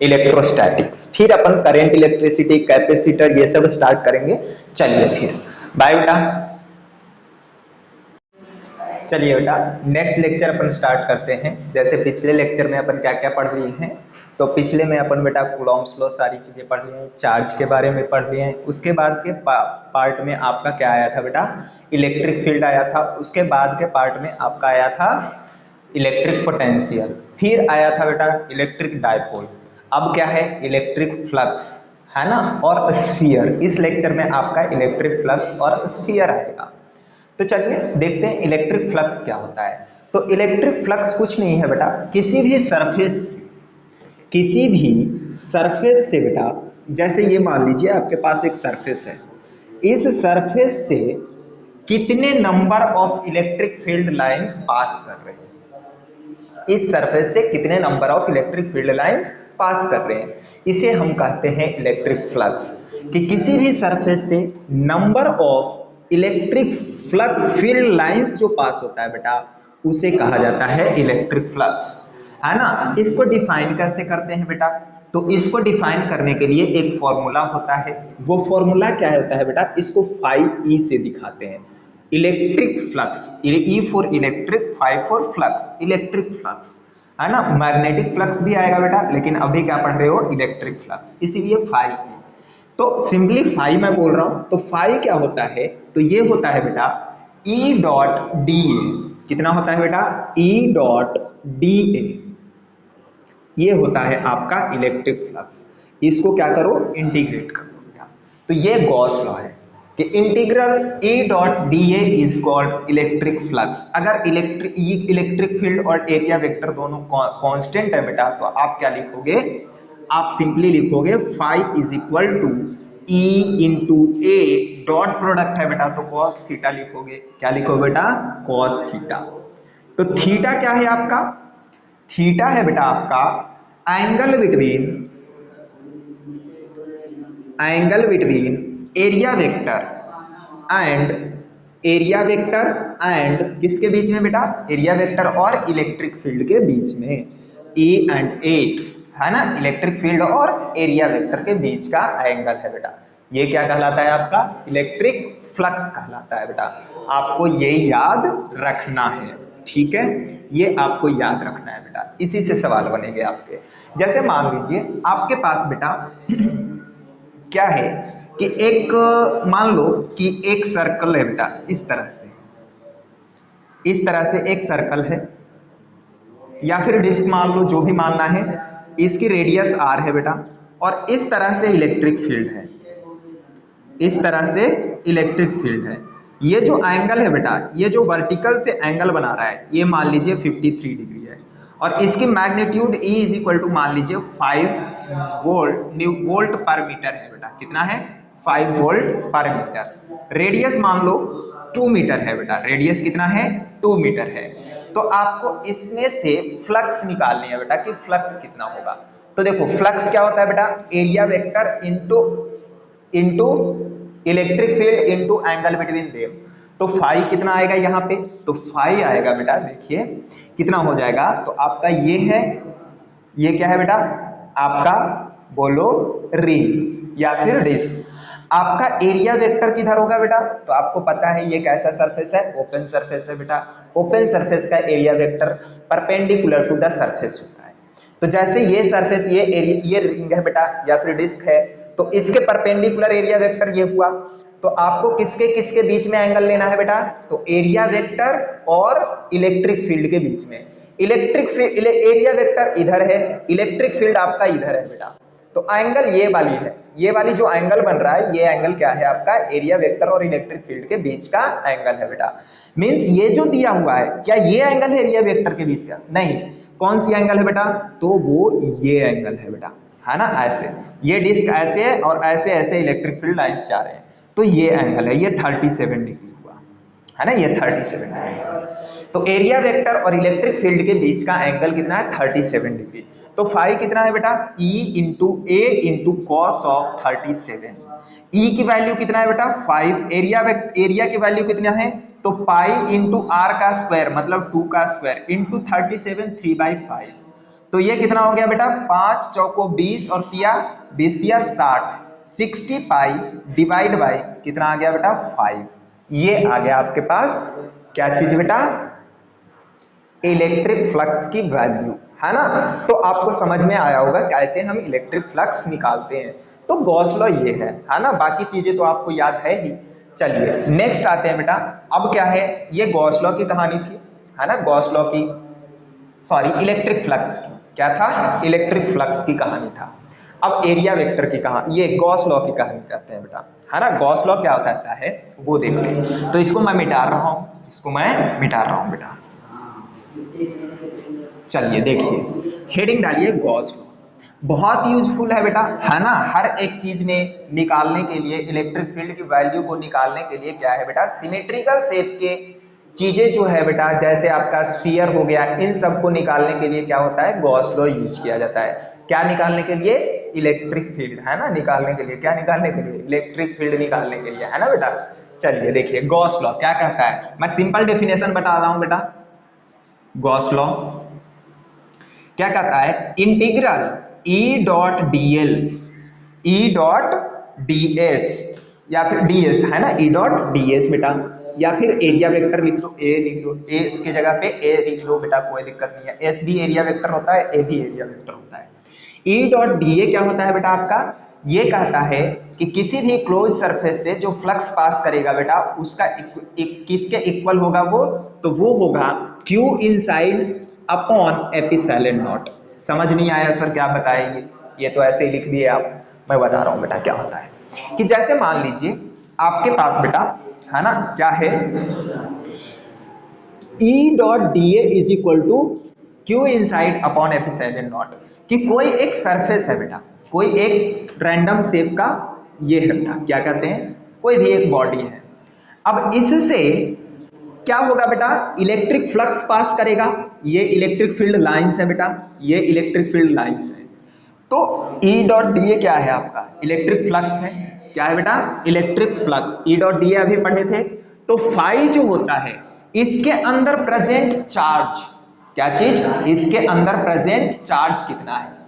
इलेक्ट्रोस्टैटिक्स, फिर अपन करंट, इलेक्ट्रिसिटी, कैपेसिटर ये सब स्टार्ट करेंगे। चलिए फिर बाय बेटा। चलिए बेटा नेक्स्ट लेक्चर अपन स्टार्ट करते हैं। जैसे पिछले लेक्चर में अपन क्या क्या पढ़ लिए हैं, तो पिछले में अपन बेटा कूलॉम्स लॉ सारी चीजें पढ़ लिए हैं, चार्ज के बारे में पढ़ लिए हैं। उसके बाद के पार्ट में आपका क्या आया था बेटा, इलेक्ट्रिक फील्ड आया था। उसके बाद के पार्ट में आपका आया था इलेक्ट्रिक पोटेंशियल, फिर आया था बेटा इलेक्ट्रिक डायपोल, अब क्या है इलेक्ट्रिक फ्लक्स, है ना, और स्फीयर। इस लेक्चर में आपका इलेक्ट्रिक फ्लक्स और स्फीयर आएगा। तो चलिए देखते हैं इलेक्ट्रिक फ्लक्स क्या होता है। तो इलेक्ट्रिक फ्लक्स कुछ नहीं है बेटा, किसी भी सरफेस से बेटा, जैसे ये मान लीजिए आपके पास एक सरफेस है, इस सरफेस से कितने number of electric field lines pass कर रहे हैं, इस सरफेस से कितने number of electric field lines pass कर रहे हैं, इसे हम कहते हैं इलेक्ट्रिक फ्लक्स। कि किसी भी सरफेस से number of electric field lines जो पास होता है बेटा, उसे कहा जाता है इलेक्ट्रिक फ्लक्स, है ना। इसको डिफाइन कैसे करते हैं बेटा, तो इसको डिफाइन करने के लिए एक फॉर्मूला होता है। वो फॉर्मूला क्या होता है बेटा, इसको फाई ई से दिखाते हैं, electric flux, E for electric, phi for flux, electric flux, है ना। मैग्नेटिक फ्लक्स भी आएगा बेटा, लेकिन अभी क्या पढ़ रहे हो, इलेक्ट्रिक फ्लक्स, इसीलिए फाई ई। तो सिंपली फाई मैं बोल रहा हूं, तो फाई क्या होता है, तो ये होता है बेटा ई डॉट डी ए, कितना होता है बेटा, ई डॉट डी ए, ये होता है आपका इलेक्ट्रिक फ्लक्स। इसको क्या करो, इंटीग्रेट कर दो बेटा। तो ये गॉस लॉ है कि integral E dot D A is called electric flux. अगर इलेक्ट्रिक फील्ड और एरिया वेक्टर दोनों कांस्टेंट है बेटा, तो आप क्या लिखोगे, आप सिंपली लिखोगे phi is equal to E into A, dot product है बेटा, तो कॉस थीटा लिखोगे। क्या लिखोगे बेटा, कॉस थीटा। तो थीटा क्या है आपका, थीटा है बेटा आपका angle between area vector and किसके बीच में बेटा, एरिया वेक्टर और इलेक्ट्रिक फील्ड के बीच में, ई एंड ए, है ना, इलेक्ट्रिक फील्ड और एरिया वेक्टर के बीच का एंगल है बेटा। ये क्या कहलाता है आपका, इलेक्ट्रिक फ्लक्स कहलाता है बेटा। आपको ये याद रखना है, ठीक है, ये आपको याद रखना है बेटा, इसी से सवाल बनेंगे आपके। जैसे मान लीजिए आपके पास बेटा क्या है कि एक, मान लो कि एक सर्कल है बेटा, इस तरह से एक सर्कल है, या फिर डिस्क मान लो, जो भी मानना है, इसकी रेडियस r है बेटा, और इस तरह से इलेक्ट्रिक फील्ड है, इस तरह से इलेक्ट्रिक फील्ड है। ये जो एंगल है बेटा, ये जो वर्टिकल से एंगल बना रहा है, ये मान लीजिए 53 डिग्री है, और इसकी magnitude E is equal to मान लीजिए 5 वोल्ट पर मीटर है बेटा। कितना है? 5 वोल्ट पर मीटर। रेडियस मान लो 2 मीटर है बेटा, रेडियस कितना है? 2 मीटर है। तो आपको इसमें से फ्लक्स निकालनी है बेटा कि फ्लक्स कितना होगा। तो देखो फ्लक्स क्या होता है बेटा, area vector into electric field into angle between them. तो फाई कितना आएगा यहाँ पे? तो फाई आएगा बेटा, देखिए कितना हो जाएगा। तो आपका ये है, ये क्या है बेटा? आपका बोलो रिंग या फिर डिस्क। आपका एरिया वेक्टर किधर होगा बेटा? तो आपको पता है ये कैसा सरफेस है? ओपन सरफेस है बेटा। ओपन सरफेस का area vector perpendicular to the surface होता है। तो जैसे ये सरफेस, ये रिंग है बेटा या फिर डिस्क है, तो इसके परपेंडिकुलर एरिया वेक्टर ये हुआ। तो आपको किसके किसके बीच में एंगल लेना है बेटा? तो एरिया वेक्टर और इलेक्ट्रिक फील्ड के बीच में। इलेक्ट्रिक फील्ड, एरिया वेक्टर इधर है, इलेक्ट्रिक फील्ड आपका इधर है बेटा। तो एंगल ये वाली है, ये वाली जो एंगल बन रहा है, ये एंगल क्या है? आपका एरिया वेक्टर और इलेक्ट्रिक फील्ड के बीच का एंगल है बेटा। मींस ये जो दिया हुआ है, क्या ये एंगल है एरिया वेक्टर के बीच का? नहीं। कौन सी एंगल है बेटा? तो वो ये एंगल है बेटा, है ना। ऐसे ये डिस्क ऐसे है और ऐसे ऐसे इलेक्ट्रिक फील्ड लाइंस जा रहे हैं, तो ये एंगल है, ये 37 डिग्री हुआ, है ना, ये 37 डिग्री। तो एरिया वेक्टर और इलेक्ट्रिक फील्ड के बीच का एंगल कितना है? 37 डिग्री। तो फाई कितना है बेटा? E into A into cos of 37। E की वैल्यू कितना है बेटा? 5। एरिया की वैल्यू कितना है? तो पाई इंटू आर का स्क्वायर मतलब 2 का स्क्वायर इंटू 37 3/5। तो ये कितना हो गया बेटा? 5 चौको 20 और तिया 20 तिया 60, 60 पाई डिवाइड बाई कितना आ गया बेटा? 5। ये आ गया आपके पास क्या चीज बेटा? इलेक्ट्रिक फ्लक्स की वैल्यू, है ना। तो आपको समझ में आया होगा कैसे हम इलेक्ट्रिक फ्लक्स निकालते हैं। तो गॉस लॉ ये है ना, बाकी चीजें तो आपको याद है ही। चलिए नेक्स्ट आते हैं बेटा। अब क्या है, ये गॉस लॉ की कहानी थी, है ना, गॉस लॉ की, सॉरी इलेक्ट्रिक फ्लक्स की। क्या था? इलेक्ट्रिक फ्लक्स की कहानी था। अब एरिया वेक्टर की कहानी, ये गॉस लॉ की कहानी कहते हैं बेटा, है ना। गॉस लॉ क्या होता है वो देख लें। तो इसको मैं मिटा रहा हूं, इसको मैं मिटा रहा हूं बेटा। चलिए देखिए, हेडिंग डालिए गॉस लॉ। बहुत यूजफुल है बेटा, है ना। हर एक चीज में निकालने के लिए, इलेक्ट्रिक फील्ड की वैल्यू को निकालने के लिए क्या है बेटा? सिमेट्रिकल शेप के चीजें जो है बेटा, जैसे आपका स्फीयर हो गया, इन सब को निकालने के लिए क्या होता है? गॉस लॉ यूज किया जाता है। क्या निकालने के लिए? इलेक्ट्रिक फील्ड, है ना, निकालने के लिए। क्या निकालने के लिए? इलेक्ट्रिक फील्ड निकालने के लिए, है ना बेटा। चलिए देखिए गॉस लॉ क्या कहता है, मैं सिंपल डेफिनेशन बता रहा हूं बेटा। गॉस लॉ क्या कहता है? Integral E dot D L, E dot D H या फिर डी एस, है ना, E डॉट डी एस बेटा, या फिर एरिया वेक्टर लिख दो, ए लिख दो, ए इसके जगह पे ए लिख दो बेटा, कोई दिक्कत नहीं है। एस भी एरिया वेक्टर होता है, ए भी एरिया वेक्टर होता है। E डॉट डी ए क्या होता है बेटा आपका? ये कहता है कि किसी भी क्लोज सरफेस से जो फ्लक्स पास करेगा बेटा, उसका किसके इक्वल होगा वो? तो वो होगा Q inside upon epsilon not. समझ नहीं आया सर क्या बताएंगे? ये तो ऐसे ही लिख दिए आप, मैं बता रहा हूं बेटा क्या होता है। कि जैसे मान लीजिए आपके पास बेटा, है ना, क्या है, E dot D A is equal to Q inside upon epsilon not. कि कोई एक सरफेस है बेटा, कोई एक रैंडम शेप का ये है बेटा, क्या कहते हैं, कोई भी एक बॉडी है। अब इससे क्या होगा बेटा? इलेक्ट्रिक फ्लक्स पास करेगा। ये इलेक्ट्रिक फील्ड लाइंस है बेटा, ये इलेक्ट्रिक फील्ड लाइंस है। तो E डॉट डी ए क्या है आपका? इलेक्ट्रिक फ्लक्स है। क्या है बेटा? Electric flux. E dot D ए अभी पढ़े थे। तो फाई जो होता है, इसके अंदर प्रेजेंट चार्ज, क्या चीज? इसके अंदर प्रेजेंट चार्ज कितना है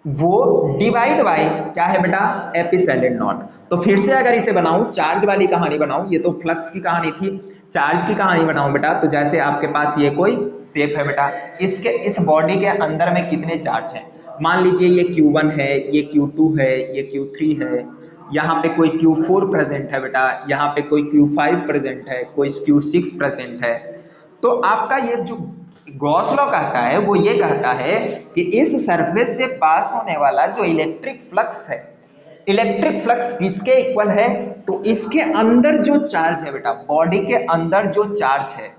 वो डिवाइड बाय क्या है बेटा? Epsilon not. तो फिर से अगर इसे बनाऊं, चार्ज वाली कहानी बनाऊं, ये तो फ्लक्स की कहानी थी, चार्ज की कहानी बनाऊं बेटा। तो जैसे आपके पास ये कोई शेप है बेटा, इसके इस बॉडी के अंदर में कितने चार्ज हैं? मान लीजिए ये Q1 है, ये Q2 है, ये Q3 है, यहाँ पे कोई Q4 प्रेजेंट है बेटा, यहाँ पे कोई Q5 प्रेजेंट है, कोई Q6 प्रेजेंट है। तो आपका ये जो गॉस लॉ कहता है वो ये कहता है कि इस सरफेस से पास होने वाला जो इलेक्ट्रिक फ्लक्स है, इलेक्ट्रिक फ्लक्स किसके इक्वल है, तो इसके अंदर जो चार्ज है बेटा, बॉडी के अंदर जो चार्ज है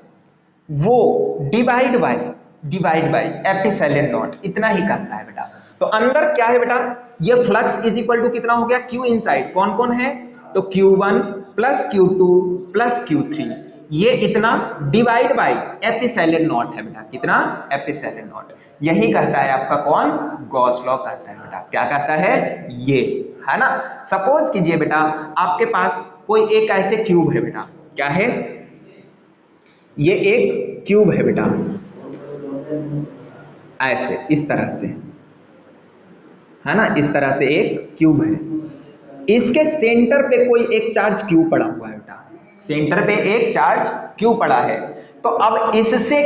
वो डिवाइड बाय एप्सिलॉन नॉट, इतना ही कहता है बेटा। तो अंदर क्या है बेटा, ये फ्लक्स इज इक्वल टू कितना हो गया, क्यू इनसाइड, कौन कौन है, तो Q1 plus Q2 plus Q3, ये इतना डिवाइड बाय एप्सिलॉन नॉट है बेटा, कितना, एप्सिलॉन नॉट। यही कहता है आपका कौन, गॉस लॉ कहता है बेटा। क्या कहता है, ये है ना। सपोज कीजिए बेटा आपके पास कोई एक ऐसे क्यूब है बेटा, क्या है, ये एक क्यूब है बेटा, ऐसे इस तरह से, है ना, इस तरह से एक क्यूब है। इसके सेंटर पे कोई एक चार्ज क्यू पड़ा हुआ है बेटा, सेंटर पे एक चार्ज क्यू पड़ा है। तो अब इससे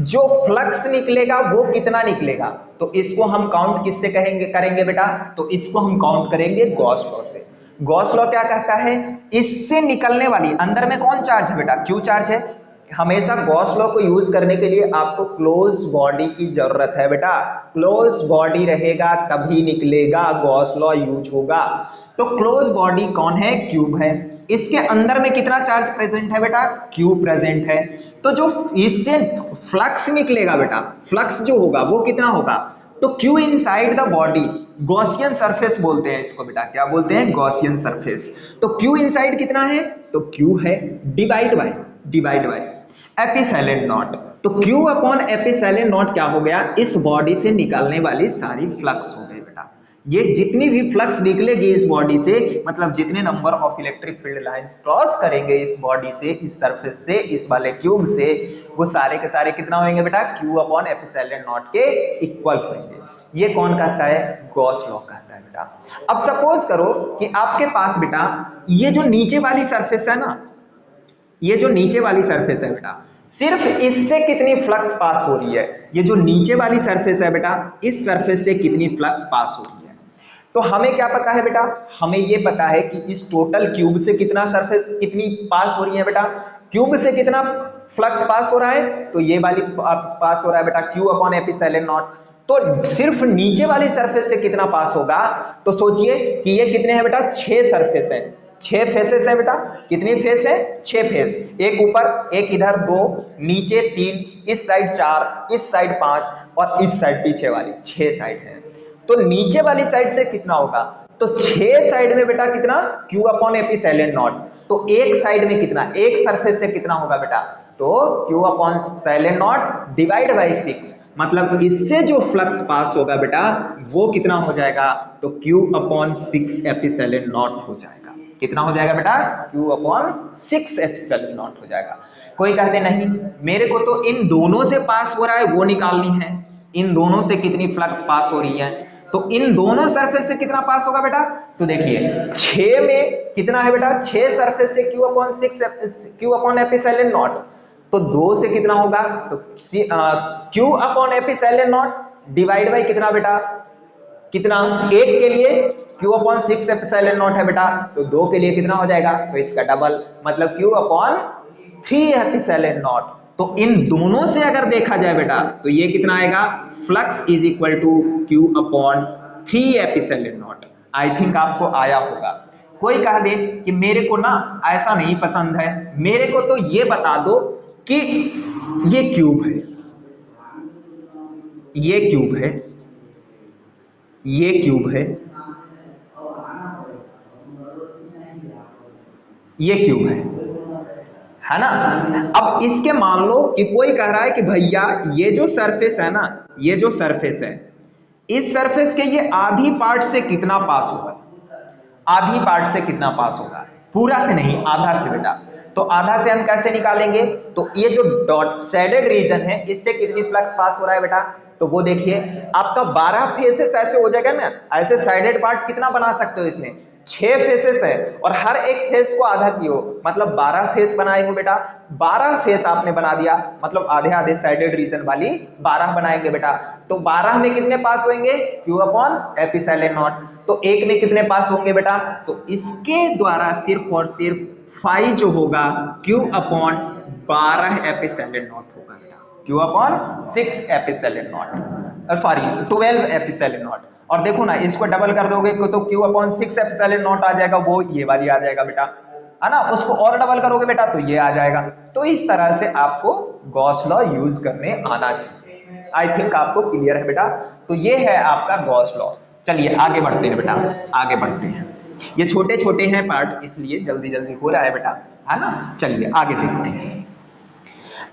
जो फ्लक्स निकलेगा वो कितना निकलेगा, तो इसको हम काउंट किससे करेंगे बेटा, तो इसको हम काउंट करेंगे गॉस लॉ से। गॉस लॉ क्या कहता है, इससे निकलने वाली, अंदर में कौन चार्ज है बेटा, क्यू चार्ज है। हमेशा गॉस लॉ को यूज करने के लिए आपको क्लोज बॉडी की जरूरत है बेटा, क्लोज बॉडी रहेगा तभी निकलेगा, गॉस लॉ यूज होगा। तो क्लोज बॉडी कौन है, क्यूब है, इसके अंदर में कितना चार्ज प्रेजेंट है बेटा, क्यू प्रेजेंट है। तो जो इससे फ्लक्स निकलेगा बेटा, फ्लक्स जो होगा वो कितना होगा, तो Q inside the body, Gaussian surface बोलते हैं इसको बेटा, क्या बोलते हैं, गॉसियन सरफेस। तो क्यू इनसाइड कितना है, तो क्यू है डिवाइड बाय एप्सिलॉन नॉट। तो Q अपॉन एप्सिलॉन नॉट क्या हो गया, इस बॉडी से निकलने वाली सारी फ्लक्स हो गई बेटा। ये जितनी भी फ्लक्स निकलेगी इस बॉडी से, मतलब जितने number of electric field lines cross करेंगे इस बॉडी से, इस सरफेस से, इस वाले क्यूब से, वो सारे के सारे कितना होंगे बेटा, Q अपॉन एप्सिलॉन नॉट के इक्वल होंगे। ये कौन कहता है, गॉस लॉ कहता है बेटा। अब सपोज करो कि आपके पास बेटा ये जो नीचे वाली सरफेस है ना, ये जो नीचे वाली सरफेस है बेटा, सिर्फ इससे कितनी फ्लक्स पास हो रही है, ये जो नीचे वाली सरफेस है बेटा, इस सरफेस से कितनी फ्लक्स पास हो रही है। तो हमें क्या पता है बेटा, हमें ये पता है कि इस टोटल क्यूब से कितना सरफेस कितनी पास हो रही है बेटा, क्यूब से कितना फ्लक्स पास हो रहा है, तो ये वाली पास हो रहा है बेटा Q अपॉन एप्सिलॉन नॉट। तो सिर्फ नीचे वाली सरफेस से कितना पास होगा, तो सोचिए कि ये कितने हैं बेटा, 6 सरफेस है, 6 फेसेस है बेटा, कितनी फेस है, 6 फेस, एक ऊपर एक इधर 2, नीचे 3, इस साइड 4, इस साइड 5 और इस साइड पीछे वाली 6 साइड है। तो नीचे वाली साइड से कितना होगा, तो 6 साइड में बेटा कितना, Q अपॉन एप्सिलॉन नॉट। तो एक साइड में कितना, एक सरफेस से कितना होगा बेटा, तो Q upon epsilon not divide by 6, मतलब इससे जो फ्लक्स पास होगा बेटा वो कितना हो जाएगा, तो Q अपॉन 6 एप्सिलॉन नॉट हो जाएगा। कितना हो जाएगा बेटा, Q अपॉन 6 एप्सिलॉन नॉट हो जाएगा। कोई कहते नहीं मेरे को तो इन दोनों से पास हो रहा है वो निकालनी है, इन दोनों से कितनी फ्लक्स पास हो रही है, तो इन दोनों सरफेस से कितना पास होगा बेटा, तो देखिए 6 में कितना है बेटा, 6 सरफेस से Q अपॉन एप्सिलॉन नॉट, तो 2 से कितना होगा, तो Q upon epsilon not divide by कितना बेटा, कितना, 1 के लिए Q अपॉन 6 एप्सिलॉन नॉट है बेटा, तो 2 के लिए कितना हो जाएगा, तो इसका डबल, मतलब Q अपॉन 3 एप्सिलॉन नॉट। तो इन दोनों से अगर देखा जाए बेटा तो ये कितना आएगा, flux is equal to Q upon 3 epsilon not. I think आपको आया होगा। कोई कह दे कि मेरे को ना ऐसा नहीं पसंद है, मेरे को तो ये बता दो कि ये क्यूब है, ये क्यूब है, ये क्यूब है, ये क्यूब है ना। अब इसके मान लो कि कोई कह रहा है कि भैया ये जो सरफेस है ना, ये जो सरफेस है, इस सरफेस के ये आधी पार्ट से कितना पास होगा, आधी पार्ट से कितना पास होगा, पूरा से नहीं, आधा से बेटा। तो आधा से हम कैसे निकालेंगे, तो ये जो डॉट शेडेड रीजन है इससे कितनी फ्लक्स पास हो रहा है बेटा, तो वो देखिए आपका 12 फेसेस ऐसे हो जाएगा ना, ऐसे साइडेड पार्ट कितना बना सकते हो, इसमें 6 फेसेस है और हर एक फेस को आधा कियो, मतलब 12 फेस बनाए हो बेटा, 12 फेस आपने बना दिया, मतलब आधे आधे साइडेड रीजन वाली 12 बनाएंगे बेटा। तो 12 में कितने पास होंगे, Q अपॉन एप्सिलॉन नॉट। तो एक में कितने पास होंगे बेटा, तो इसके द्वारा सिर्फ और सिर्फ फाई जो होगा Q अपॉन 12 एप्सिलॉन नॉट होगा बेटा। Q upon 6 epsilon not, sorry 12 epsilon not. और देखो ना, इसको डबल कर दोगे तो Q अपॉन 6 एपिसिलॉन नॉट आ जाएगा, वो ये वाली आ जाएगा बेटा, है ना। उसको और डबल करोगे बेटा तो ये आ जाएगा। तो इस तरह से आपको गॉस लॉ यूज करने आना चाहिए। आई थिंक आपको क्लियर है बेटा। तो ये है आपका गॉस लॉ। चलिए आगे बढ़ते हैं बेटा, आगे बढ़ते हैं। ये छोटे छोटे हैं पार्ट, इसलिए जल्दी जल्दी हो रहा है बेटा, है ना। चलिए आगे देखते हैं।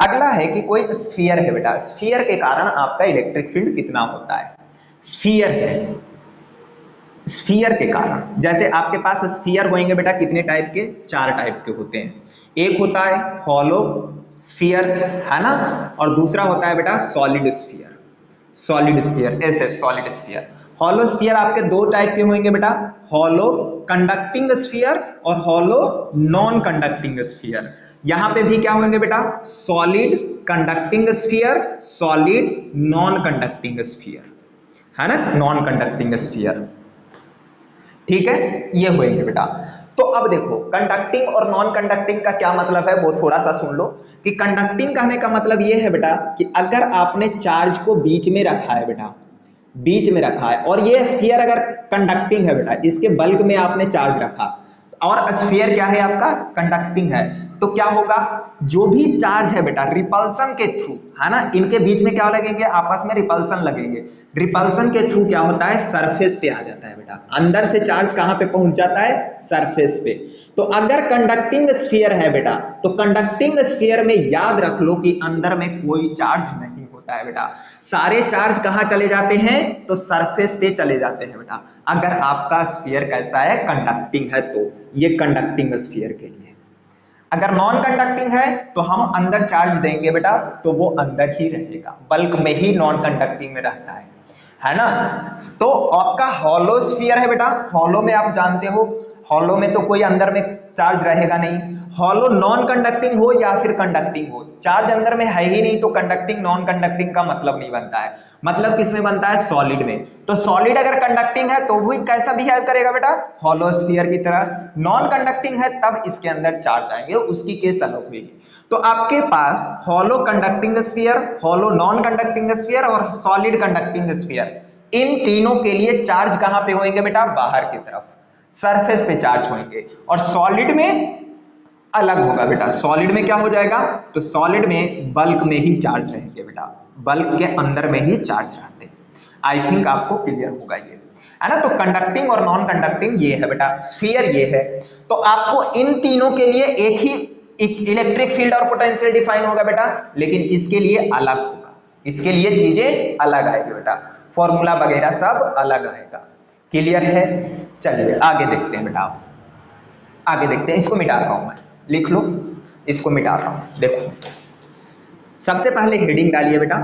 अगला है कि कोई स्फीयर है बेटा, स्फीयर के कारण आपका इलेक्ट्रिक फील्ड कितना होता है। स्फीयर है, स्फीयर के कारण, जैसे आपके पास स्फीयर होंगे बेटा कितने टाइप के, 4 टाइप के होते हैं। एक होता है हॉलो स्फीयर, है ना, और दूसरा होता है बेटा सॉलिड स्फीयर, सॉलिड स्फीयर, ऐसे सॉलिड स्फीयर। हॉलो स्फीयर आपके 2 टाइप के होंगे बेटा, हॉलो कंडक्टिंग स्फीयर और हॉलो नॉन कंडक्टिंग स्फीयर। यहां पे भी क्या होंगे बेटा, solid conducting sphere, solid non conducting sphere, है ना, नॉन कंडक्टिंग स्फीयर। ठीक है, ये होंगे बेटा। तो अब देखो कंडक्टिंग और नॉन कंडक्टिंग का क्या मतलब है वो थोड़ा सा सुन लो। कि कंडक्टिंग कहने का मतलब ये है बेटा कि अगर आपने चार्ज को बीच में रखा है बेटा, बीच में रखा है, और ये स्फीयर अगर कंडक्टिंग है बेटा, इसके बल्क में आपने चार्ज रखा, और स्फीयर क्या है आपका, कंडक्टिंग है, तो क्या होगा, जो भी चार्ज है बेटा रिपल्सन के थ्रू, है ना, इनके बीच में क्या लगेंगे, आपस में रिपल्सन लगेंगे। रिपल्सन के थ्रू क्या होता है, सरफेस पे आ जाता है बेटा, अंदर से चार्ज कहां पे पहुंच जाता है, सरफेस पे। तो अगर कंडक्टिंग स्फीयर है बेटा, तो कंडक्टिंग स्फीयर में याद रख लो कि अंदर में कोई चार्ज नहीं होता है बेटा, सारे चार्ज कहां चले जाते हैं, तो सरफेस पे चले जाते हैं बेटा। अगर आपका स्फीयर कैसा है, कंडक्टिंग है, तो ये कंडक्टिंग स्फीयर के लिए। अगर नॉन कंडक्टिंग है तो हम अंदर चार्ज देंगे बेटा, तो वो अंदर ही रहेगा, बल्क में ही नॉन कंडक्टिंग में रहता है ना। तो आपका हॉलो स्फीयर है बेटा, हॉलो में आप जानते हो, हॉलो में तो कोई अंदर में चार्ज रहेगा नहीं। हॉलो नॉन कंडक्टिंग हो या फिर कंडक्टिंग हो, चार्ज अंदर में है ही नहीं, तो कंडक्टिंग नॉन कंडक्टिंग का मतलब नहीं बनता है। मतलब किस में बनता है, सॉलिड में। तो सॉलिड अगर कंडक्टिंग है तो वो कैसा बिहेव करेगा बेटा, हॉलो स्फीयर की तरह। नॉन कंडक्टिंग है तब इसके अंदर चार्ज आएंगे, उसकी केस अलग होगी। तो आपके पास hollow conducting sphere, hollow non conducting sphere और सॉलिड कंडक्टिंग स्फीयर, इन तीनों के लिए चार्ज कहां पे होंगे बेटा, बाहर की तरफ, सरफेस पे चार्ज होंगे। और सॉलिड में अलग होगा बेटा, सॉलिड में क्या हो जाएगा, तो सॉलिड में बल्क में ही चार्ज रहेंगे बेटा, बल्क के अंदर में ही चार्ज रहते हैं। आई थिंक आपको क्लियर होगा ये, है ना। तो कंडक्टिंग और नॉन कंडक्टिंग ये है बेटा, स्फीयर ये है। तो आपको इन तीनों के लिए एक ही इलेक्ट्रिक फील्ड और पोटेंशियल डिफाइन होगा बेटा, लेकिन इसके लिए अलग होगा, इसके लिए चीजें अलग आएगी बेटा, फॉर्मूला वगैरह सब अलग आएगा। क्लियर है। चलिए आगे देखते हैं बेटा, आगे देखते हैं। इसको मिटा रहा हूं मैं, लिख लो, इसको मिटा रहा हूं। देखो सबसे पहले हेडिंग डालिए बेटा,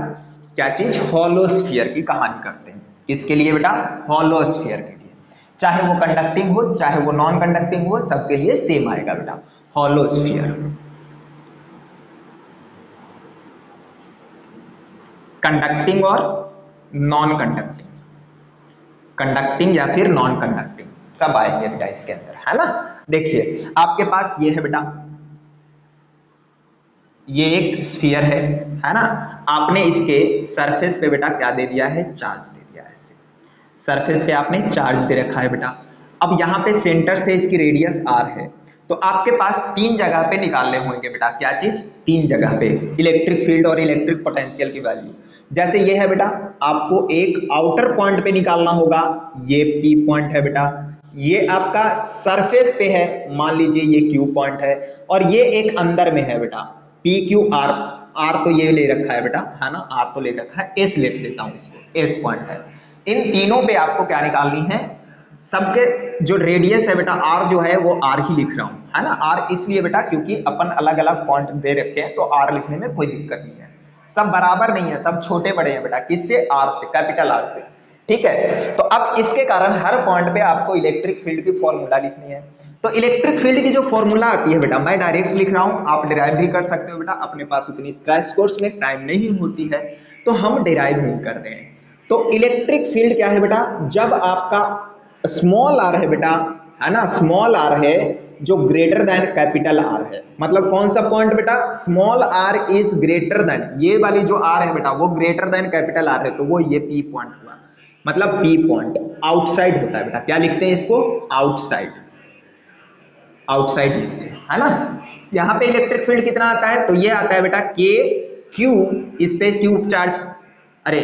क्या चीज, हॉलो स्फीयर की कहानी करते हैं। किसके लिए बेटा, हॉलो स्फीयर के लिए। चाहे वो कंडक्टिंग हो चाहे वो नॉन कंडक्टिंग हो, सबके लिए सेम आएगा बेटा, हॉलो स्फीयर। कंडक्टिंग और नॉन कंडक्टिंग, कंडक्टिंग या फिर नॉन कंडक्टिंग सब आएंगे बेटा इसके अंदर, है ना। देखिए आपके पास ये है बेटा, ये एक स्फीयर है ना। आपने इसके सरफेस पे बेटा क्या दे दिया है, चार्ज दे दिया है। इससे सरफेस पे आपने चार्ज दे रखा है बेटा। अब यहाँ पे सेंटर से इसकी रेडियस r है, तो आपके पास 3 जगह पे निकालने होंगे बेटा, क्या चीज, 3 जगह पे इलेक्ट्रिक फील्ड और इलेक्ट्रिक पोटेंशियल की वैल्यू। जैसे ये है बेटा, आपको एक आउटर पॉइंट पे निकालना होगा, ये P पॉइंट है बेटा, ये आपका सरफेस पे है, मान लीजिए ये Q पॉइंट है, और ये एक अंदर में है बेटा, पी क्यू आर, आर तो ये ले रखा है बेटा, है ना, आर तो ले रखा है, एस ले लेता हूं इसको, एस पॉइंट है। इन तीनों पे आपको क्या निकालनी है, सबके जो रेडियस है बेटा आर जो है वो आर ही लिख रहा हूं, है ना। आर इसलिए बेटा क्योंकि अपन अलग अलग पॉइंट दे रखे हैं, तो आर लिखने में कोई दिक्कत नहीं है। सब बराबर नहीं है, सब छोटे बड़े हैं बेटा, किससे, आर से, कैपिटल आर से। ठीक है, तो अब इसके कारण हर पॉइंट पे आपको इलेक्ट्रिक फील्ड की फॉर्मूला लिखनी है। तो इलेक्ट्रिक फील्ड की जो फॉर्मूला आती है बेटा, मैं डायरेक्ट लिख रहा हूं, आप डिराइव भी कर सकते हो बेटा, अपने पास उतनी क्रैश कोर्स में टाइम नहीं होती है, तो हम डिराइव नहीं कर रहे हैं। तो इलेक्ट्रिक फील्ड क्या है बेटा, जब आपका स्मॉल आर है बेटा, है ना, स्मॉल आर है, जो ग्रेटर देन कैपिटल आर है। मतलब कौन सा पॉइंट बेटा, small R is greater than, ये वाली जो आर है बेटा वो ग्रेटर देन कैपिटल आर है, तो वो ये पी पॉइंट हुआ। मतलब पी पॉइंट आउटसाइड होता है बेटा, क्या लिखते हैं इसको, आउटसाइड, आउटसाइड लिखते हैं, है ना। यहाँ पे इलेक्ट्रिक फील्ड कितना आता है, तो ये आता है बेटा के क्यू, इस पे क्यूब चार्ज, अरे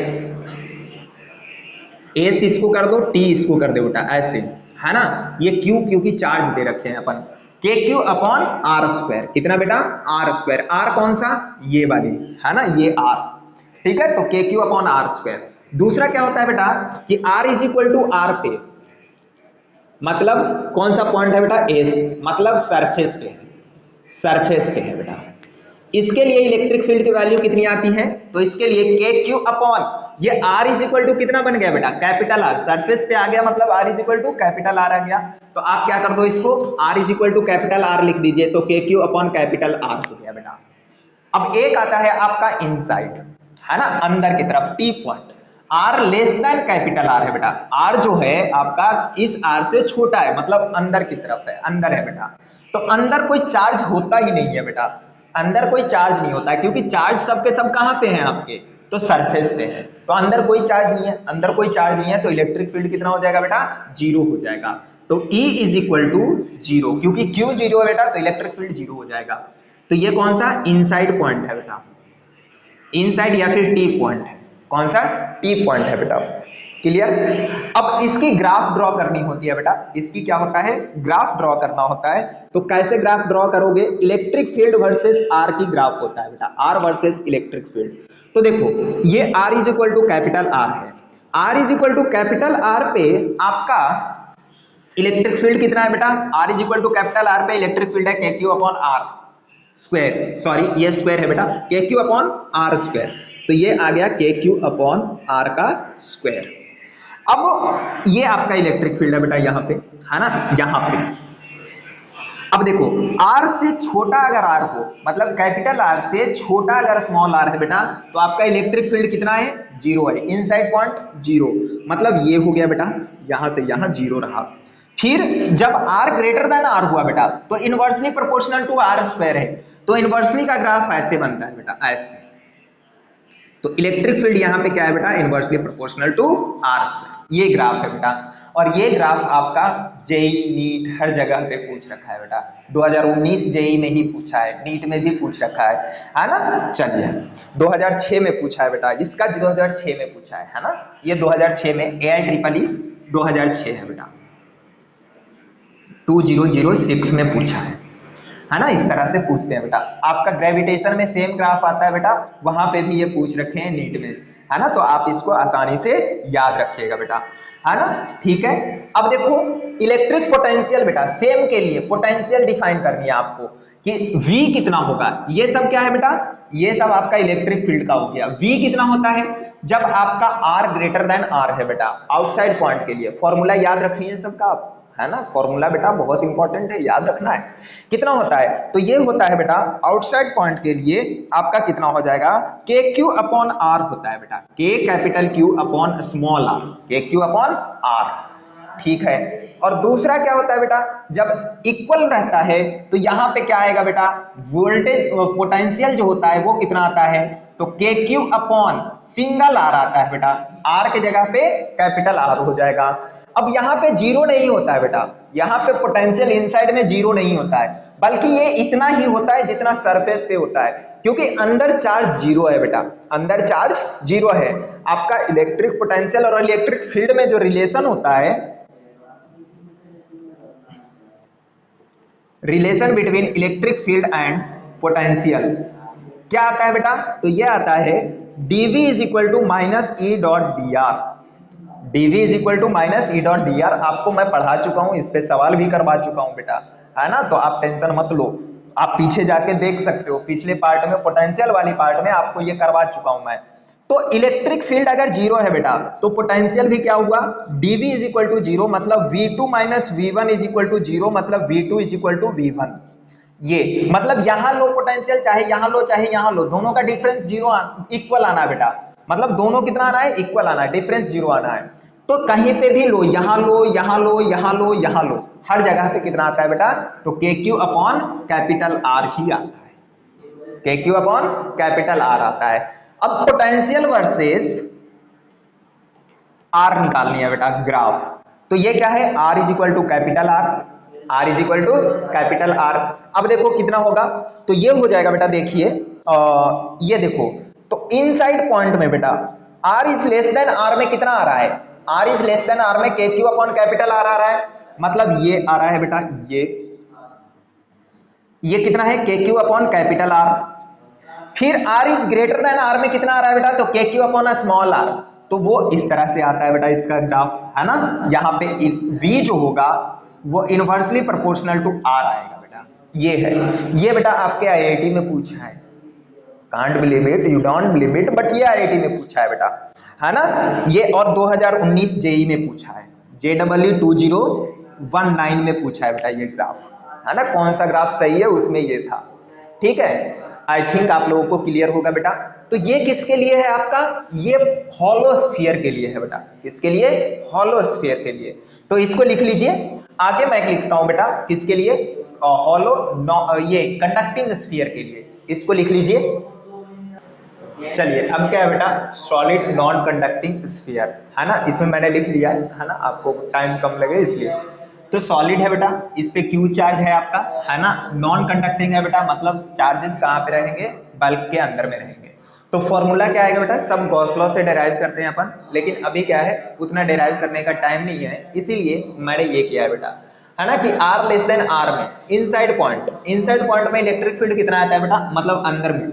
एस इसको कर दो, टी इसको कर दो बेटा, ऐसे, है ना। ये क्यू क्योंकि चार्ज दे रखे हैं अपन, के क्यू अपॉन आर स्क्वायर, कितना बेटा, आर स्क्वायर, आर कौन सा, ये वाली, है ना, ये आर, ठीक है। तो के क्यू अपॉन आर स्क्वायर। दूसरा क्या होता है बेटा कि R is equal to R पे, मतलब कौन सा पॉइंट है बेटा, एस, मतलब सरफेस पे है, सरफेस पे है बेटा। इसके लिए इलेक्ट्रिक फील्ड की वैल्यू कितनी आती है, तो इसके लिए के क्यू अपॉन, ये आर इज इक्वल टू कितना बन गया बेटा, कैपिटल आर, सरफेस पे आ गया, मतलब R is equal to capital R आ गया। तो आप क्या कर दो, इसको R is equal to capital R लिख दीजिए, तो के क्यू अपॉन कैपिटल आर हो गया बेटा। अब एक आता है आपका इनसाइड, है ना, अंदर की तरफ, T point, R less than capital R है बेटा, आर जो है आपका इस आर से छोटा है, मतलब अंदर की तरफ है, अंदर है बेटा। तो अंदर कोई चार्ज होता ही नहीं है बेटा, अंदर कोई चार्ज नहीं होता है, क्योंकि चार्ज सब के सब कहां पे हैं आपके, तो सरफेस पे है, तो अंदर कोई चार्ज नहीं है, अंदर कोई चार्ज नहीं है, तो इलेक्ट्रिक फील्ड कितना हो जाएगा बेटा, जीरो हो जाएगा। तो E is equal to zero, क्योंकि Q जीरो है बेटा, तो इलेक्ट्रिक फील्ड जीरो हो जाएगा। तो ये कौन सा इनसाइड पॉइंट है बेटा, इनसाइड या फिर टी पॉइंट है, कौन सा, टी पॉइंट है बेटा, क्लियर। अब इसकी ग्राफ ड्रॉ करनी होती है बेटा, इसकी क्या होता है, ग्राफ ड्रॉ करना होता है। तो कैसे ग्राफ ड्रॉ करोगे, इलेक्ट्रिक फील्ड वर्सेस आर की ग्राफ होता है बेटा, आर वर्सेस इलेक्ट्रिक फील्ड। तो देखो ये R is equal to capital R है, R is equal to capital R पे आपका इलेक्ट्रिक फील्ड कितना है बेटा, R is equal to capital R पे इलेक्ट्रिक फील्ड है K Q upon R square, sorry ये स्क्वायर है बेटा, के क्यू अपॉन आर स्क्वायर, तो ये आ गया के क्यू अपॉन आर का स्क्वायर। अब ये आपका इलेक्ट्रिक फील्ड है बेटा यहाँ पे, है ना, यहाँ पे। अब देखो आर से छोटा अगर आर हो, मतलब कैपिटल आर से छोटा अगर स्मॉल आर है बेटा, तो आपका इलेक्ट्रिक फील्ड कितना है, जीरो है, इनसाइड पॉइंट जीरो, मतलब ये हो गया बेटा, यहां से यहां जीरो रहा। फिर जब आर ग्रेटर देन आर हुआ बेटा, तो inversely proportional to R square है, तो इनवर्सली का ग्राफ ऐसे बनता है बेटा, ऐसे। तो इलेक्ट्रिक फील्ड यहाँ पे क्या है बेटा, inversely proportional to R square, ये ग्राफ है बेटा। और ये ग्राफ आपका जेई नीट हर जगह पे पूछ रखा है बेटा, 2019 जेई में ही पूछा है, नीट में भी पूछ रखा है ना। चलिए 2006 में पूछा है बेटा, इसका 2006 में पूछा है ना, ये 2006 में AIEEE 2006 है बेटा, 2006 में पूछा है ना। इस तरह से पूछते हैं बेटा। आपका ग्रेविटेशन में सेम ग्राफ आता है बेटा, वहां पे भी ये पूछ रखे हैं नीट में, है ना, तो आप इसको आसानी से याद रखिएगा बेटा, है ना, ठीक है। अब देखो इलेक्ट्रिक पोटेंशियल बेटा, सेम के लिए पोटेंशियल डिफाइन करनी है आपको कि V कितना होगा, ये सब क्या है बेटा, ये सब आपका इलेक्ट्रिक फील्ड का हो गया। V कितना होता है जब आपका R ग्रेटर देन R है बेटा, आउटसाइड पॉइंट के लिए, फॉर्मूला याद रखनी है सबका आप, है ना, फॉर्मूला बेटा बहुत इंपॉर्टेंट है, याद रखना है। कितना होता है, तो ये होता है बेटा आउटसाइड पॉइंट के लिए आपका कितना हो जाएगा, के क्यू अपॉन आर होता है बेटा, K capital Q upon small R, K Q upon R, ठीक है। और दूसरा क्या होता है बेटा, जब इक्वल रहता है तो यहां पे क्या आएगा बेटा, वोल्टेज पोटेंशियल जो होता है वो कितना आता है, तो के क्यू अपॉन सिंगल आर आता है बेटा, आर के जगह पे कैपिटल आर हो जाएगा। अब यहाँ पे जीरो नहीं होता है बेटा, यहाँ पे पोटेंशियल इनसाइड में जीरो नहीं होता है, बल्कि ये इतना ही होता है जितना सरफेस पे होता है, क्योंकि अंदर चार्ज जीरो है बेटा, अंदर चार्ज जीरो है। आपका इलेक्ट्रिक पोटेंशियल और इलेक्ट्रिक फील्ड में जो रिलेशन होता है, relation between electric field and potential, क्या आता है बेटा, तो ये आता है dv is equal to minus E dot D R, dv is equal to minus E dot D R. आपको मैं पढ़ा चुका हूं, इस पे सवाल भी करवा चुका हूं बेटा, है ना, तो आप टेंशन मत लो, आप पीछे जाके देख सकते हो, पिछले पार्ट में पोटेंशियल वाली पार्ट में आपको ये करवा चुका हूं मैं। तो इलेक्ट्रिक फील्ड अगर जीरो है बेटा, तो पोटेंशियल भी क्या हुआ, dv is equal to zero, मतलब v2 minus v1 is equal to zero, मतलब v2 is equal to v1। ये मतलब यहां लो पोटेंशियल, चाहे यहां लो चाहे यहां लो, दोनों का डिफरेंस जीरो इक्वल आना बेटा, मतलब दोनों कितना आना है, इक्वल आना है, डिफरेंस जीरो आना है। तो कहीं पे भी लो, यहाँ लो, यहाँ लो, यहाँ लो, यहाँ लो, हर जगह पे कितना आता है बेटा, तो के क्यू अपॉन कैपिटल आर ही आता है, K Q upon capital are आता है। अब पोटेंशियल वर्सेस आर निकालनी है बेटा, ग्राफ। तो ये क्या है, R is equal to capital R, R is equal to capital R. अब देखो कितना होगा, तो ये हो जाएगा बेटा, देखिए ये देखो, तो इनसाइड पॉइंट में बेटा R is less than R में कितना आ रहा है, R is less than R में K Q upon capital R आ रहा है, मतलब ये आ रहा है बेटा, ये कितना है, K Q upon capital R. फिर R is greater than R में कितना आ रहा है बेटा, तो के क्यू अपॉन स्मॉल आर। तो वो इस तरह से आता है बेटा इसका ग्राफ, है ना। यहाँ पे v जो होगा वो इनवर्सली प्रोपोर्शनल टू आर आएगा बेटा, ये है, ये बेटा आपके आईआईटी में पूछा है, can't believe it, you don't believe it, but ये आईआईटी में पूछा है बेटा, है ना। ये और 2019 जेई में पूछा है, JEE2019 में पूछा है बेटा ये ग्राफ, है ना। कौन सा ग्राफ सही है उसमें ये था, ठीक है। आई थिंक आप लोगों को क्लियर होगा बेटा। तो ये किसके लिए है आपका, ये हॉलो स्फीयर के लिए है बेटा, इसके लिए हॉलो स्फीयर के लिए। तो इसको लिख लीजिए, आगे मैं लिखता हूं बेटा किसके लिए, हॉलो ये कंडक्टिंग स्फीयर के लिए, इसको लिख लीजिए। चलिए अब क्या है बेटा, सॉलिड नॉन कंडक्टिंग स्फीयर, है ना, इसमें मैंने लिख दिया है ना, आपको टाइम कम लगे इसलिए। तो सॉलिड है बेटा, इस पे क्यू चार्ज है आपका, है ना। नॉन कंडक्टिंग है बेटा, मतलब चार्जेस कहाँ पे रहेंगे, बल्ब के अंदर में रहेंगे। तो फॉर्मूला क्या आएगा बेटा, सब गॉस लॉ से डेराइव करते हैं अपन, लेकिन अभी क्या है उतना डेराइव करने का टाइम नहीं है, इसीलिए मैंने ये किया है बेटा, है ना, कि आर लेस देन आर में इनसाइड पॉइंट में इलेक्ट्रिक फील्ड कितना आता है बेटा, मतलब अंदर में,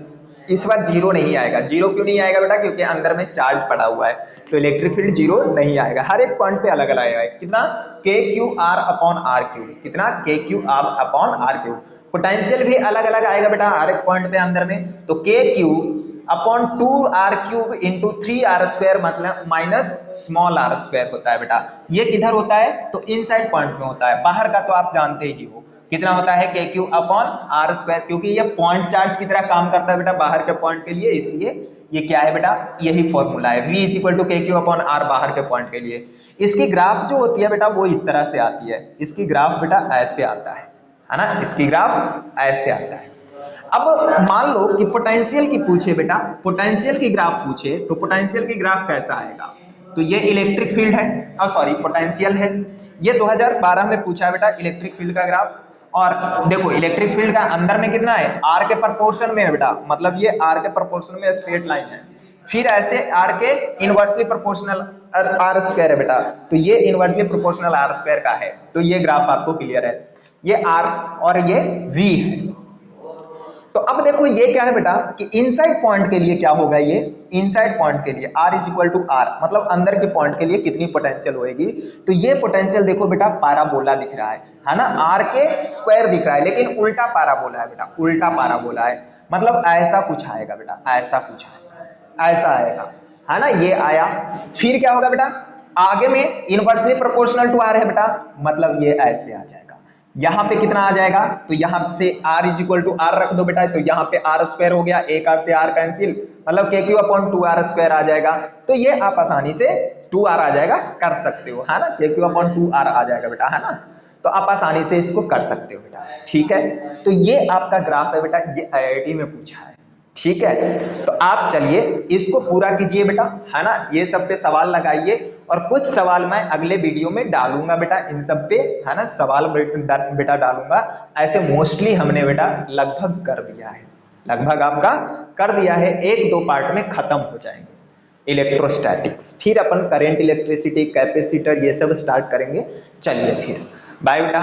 इस बार जीरो नहीं आएगा। जीरो क्यों नहीं आएगा बेटा, क्योंकि अंदर में चार्ज पड़ा हुआ है, तो इलेक्ट्रिक फील्ड जीरो नहीं आएगा, हर एक पॉइंट पे अलग अलग आएगा। कितना, K Q R upon R cube, कितना, K Q R upon R cube. Potential भी अलग अलग आएगा बेटा हर एक पॉइंट पे अंदर में, तो के Q upon 2r cube into 3r square, मतलब माइनस स्मॉल r स्क्वायर होता है बेटा। ये किधर होता है, तो इनसाइड पॉइंट में होता है, बाहर का तो आप जानते ही हो कितना होता है, K Q upon R square, क्योंकि ये पॉइंट चार्ज की तरह काम करता है बेटा बाहर के पॉइंट के लिए, इसलिए ये क्या है बेटा, यही फॉर्मूला है, v इज इक्वल टू के क्यू अपॉन आर बाहर के पॉइंट के लिए। इसकी ग्राफ जो होती है बेटा वो इस तरह से आती है, इसकी ग्राफ बेटा ऐसे आता है ना, इसकी ग्राफ ऐसे आता है। अब मान लो कि पोटेंशियल की पूछे बेटा, पोटेंशियल की ग्राफ पूछे, तो पोटेंशियल की ग्राफ कैसा आएगा, तो ये इलेक्ट्रिक फील्ड है, और सॉरी पोटेंशियल है, ये 2012 में पूछा है बेटा इलेक्ट्रिक फील्ड का ग्राफ। और देखो इलेक्ट्रिक फील्ड का अंदर में कितना है, आर के प्रोपोर्शन में है बेटा, मतलब ये आर के प्रोपोर्शन में स्ट्रेट लाइन है, फिर ऐसे आर के इनवर्सली प्रोपोर्शनल आर स्क्वायर है बेटा, तो ये इनवर्सली प्रोपोर्शनल आर स्क्वायर का है, तो ये ग्राफ आपको क्लियर है, ये आर और ये वी है। तो अब देखो ये क्या है बेटा, कि इनसाइड पॉइंट के लिए क्या होगा, ये इनसाइड पॉइंट के लिए r is equal to R, मतलब अंदर के पॉइंट के लिए कितनी पोटेंशियल होएगी, तो ये पोटेंशियल देखो बेटा पैराबोला दिख रहा है ना, r के स्क्वायर दिख रहा है, लेकिन उल्टा पैराबोला है बेटा, उल्टा पैराबोला है, मतलब ऐसा कुछ आएगा बेटा, ऐसा कुछ आएगा, ऐसा आएगा, है ना, ये आया। फिर क्या होगा बेटा, आगे में इनवर्सली प्रोपोर्शनल टू आर है बेटा, मतलब ये ऐसे आ जाएगा, यहाँ पे कितना आ जाएगा, तो यहाँ से r is equal to R रख दो बेटा, तो यहाँ पे r स्क्वायर हो गया, एक r से r कैंसिल, मतलब के क्यू अपॉन 2r स्क्वायर आ जाएगा, तो ये आप आसानी से 2r आ जाएगा कर सकते हो, है ना, के क्यू अपॉन 2r आ जाएगा बेटा, है ना, तो आप आसानी से इसको कर सकते हो बेटा, ठीक है। तो ये आपका ग्राफ है बेटा, ये आईआईटी में पूछा है, ठीक है। तो आप चलिए इसको पूरा कीजिए बेटा, है ना, ये सब पे सवाल लगाइए, और कुछ सवाल मैं अगले वीडियो में डालूंगा बेटा इन सब पे, है ना, सवाल बेटा डालूंगा। ऐसे मोस्टली हमने बेटा लगभग कर दिया है, लगभग आपका कर दिया है, एक दो पार्ट में खत्म हो जाएंगे इलेक्ट्रोस्टैटिक्स, फिर अपन करंट, इलेक्ट्रिसिटी, कैपेसिटर, ये सब स्टार्ट करेंगे। चलिए फिर बाय बेटा।